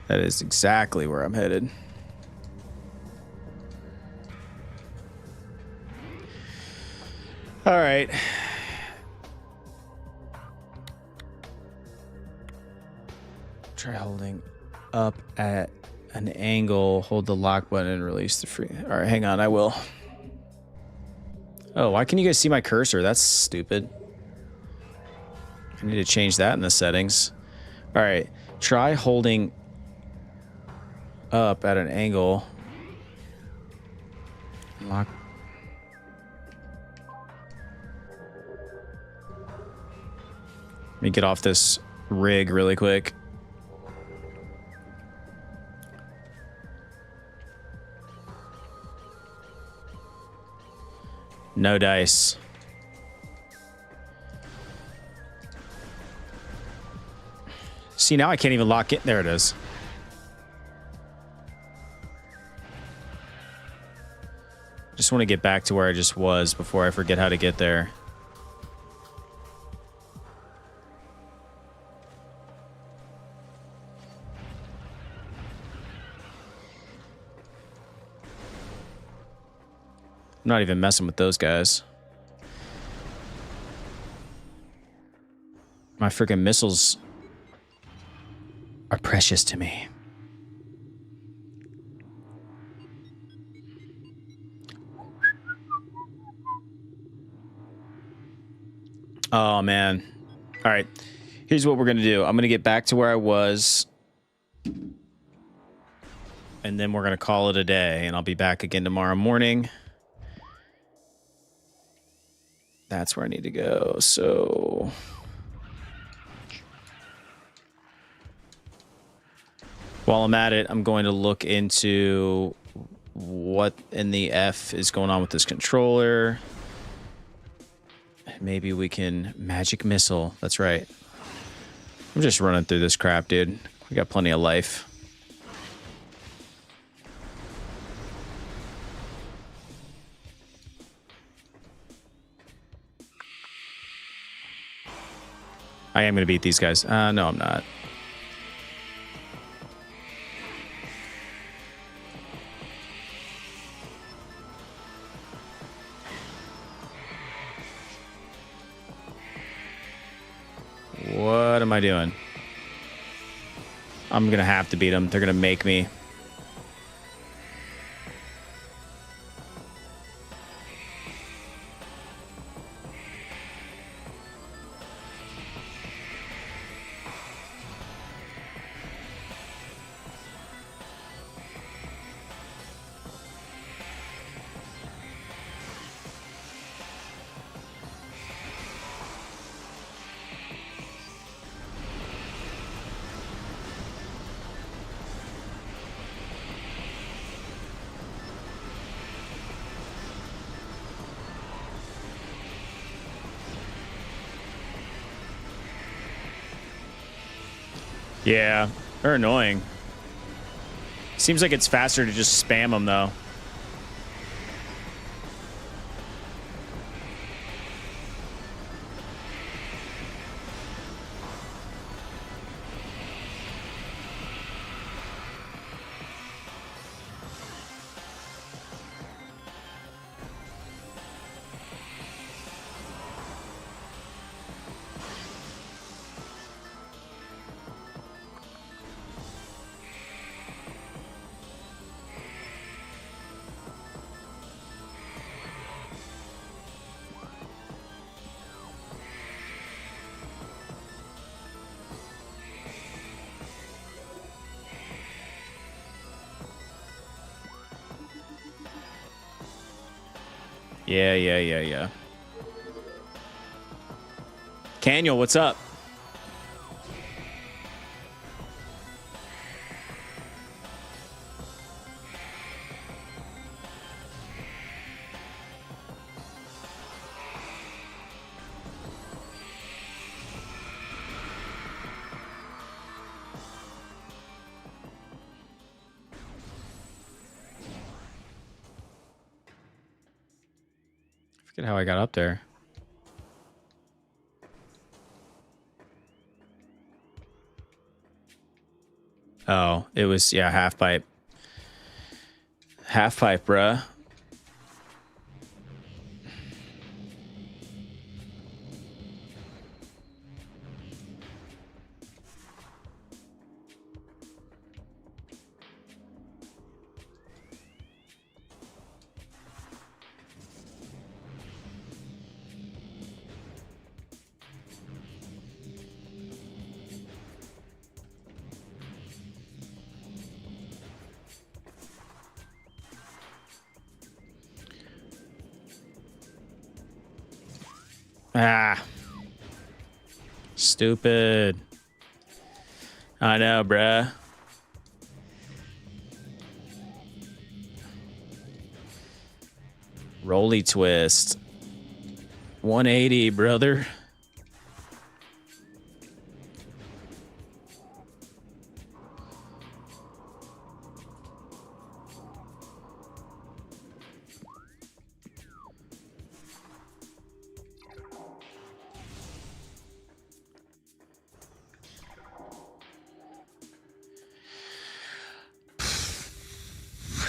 That is exactly where I'm headed. All right. Try holding up at an angle, hold the lock button and release the free. All right, hang on, I will. Oh, why can you guys see my cursor? That's stupid. I need to change that in the settings. All right, try holding up at an angle. Lock. Let me get off this rig really quick. No dice. See, now I can't even lock it. There it is. Just want to get back to where I just was before I forget how to get there. I'm not even messing with those guys. My freaking missiles are precious to me. Oh, man. All right. Here's what we're going to do. I'm going to get back to where I was. And then we're going to call it a day. And I'll be back again tomorrow morning. That's where I need to go. So... while I'm at it, I'm going to look into what in the F is going on with this controller. Maybe we can magic missile. That's right. I'm just running through this crap, dude. We got plenty of life. I am going to beat these guys. No, I'm not. What am I doing? I'm going to have to beat them. They're going to make me. Yeah, they're annoying. Seems like it's faster to just spam them, though. Yeah. Caniel, what's up? Forget how I got up there. Oh, it was, yeah, half pipe. Half pipe, bruh. Ah. Stupid. I know, bruh. Rolly twist. 180, brother.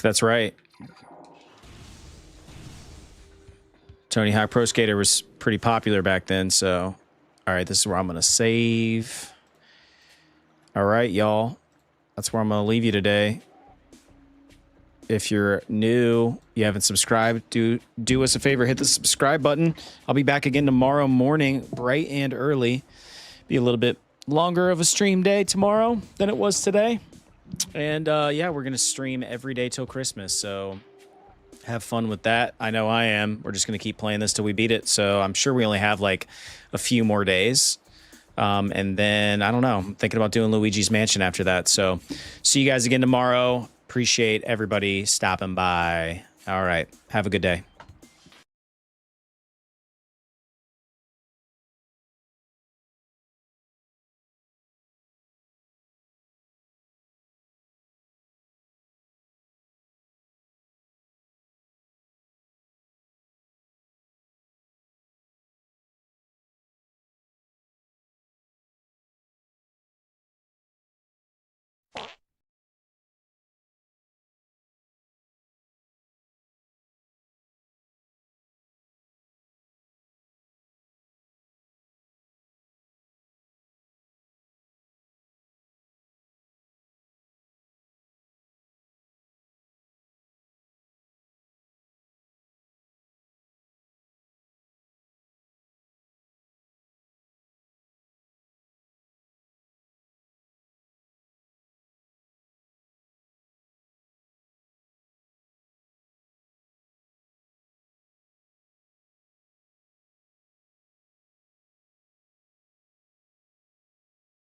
That's right. Tony Hawk Pro Skater was pretty popular back then, so... All right, this is where I'm going to save. All right, y'all. That's where I'm going to leave you today. If you're new, you haven't subscribed, do us a favor, hit the subscribe button. I'll be back again tomorrow morning, bright and early. Be a little bit longer of a stream day tomorrow than it was today. And yeah, we're going to stream every day till Christmas, so have fun with that. I know I am. We're just going to keep playing this till we beat it, so I'm sure we only have like a few more days. And then, I don't know, I'm thinking about doing Luigi's Mansion after that. So see you guys again tomorrow. Appreciate everybody stopping by. All right, have a good day.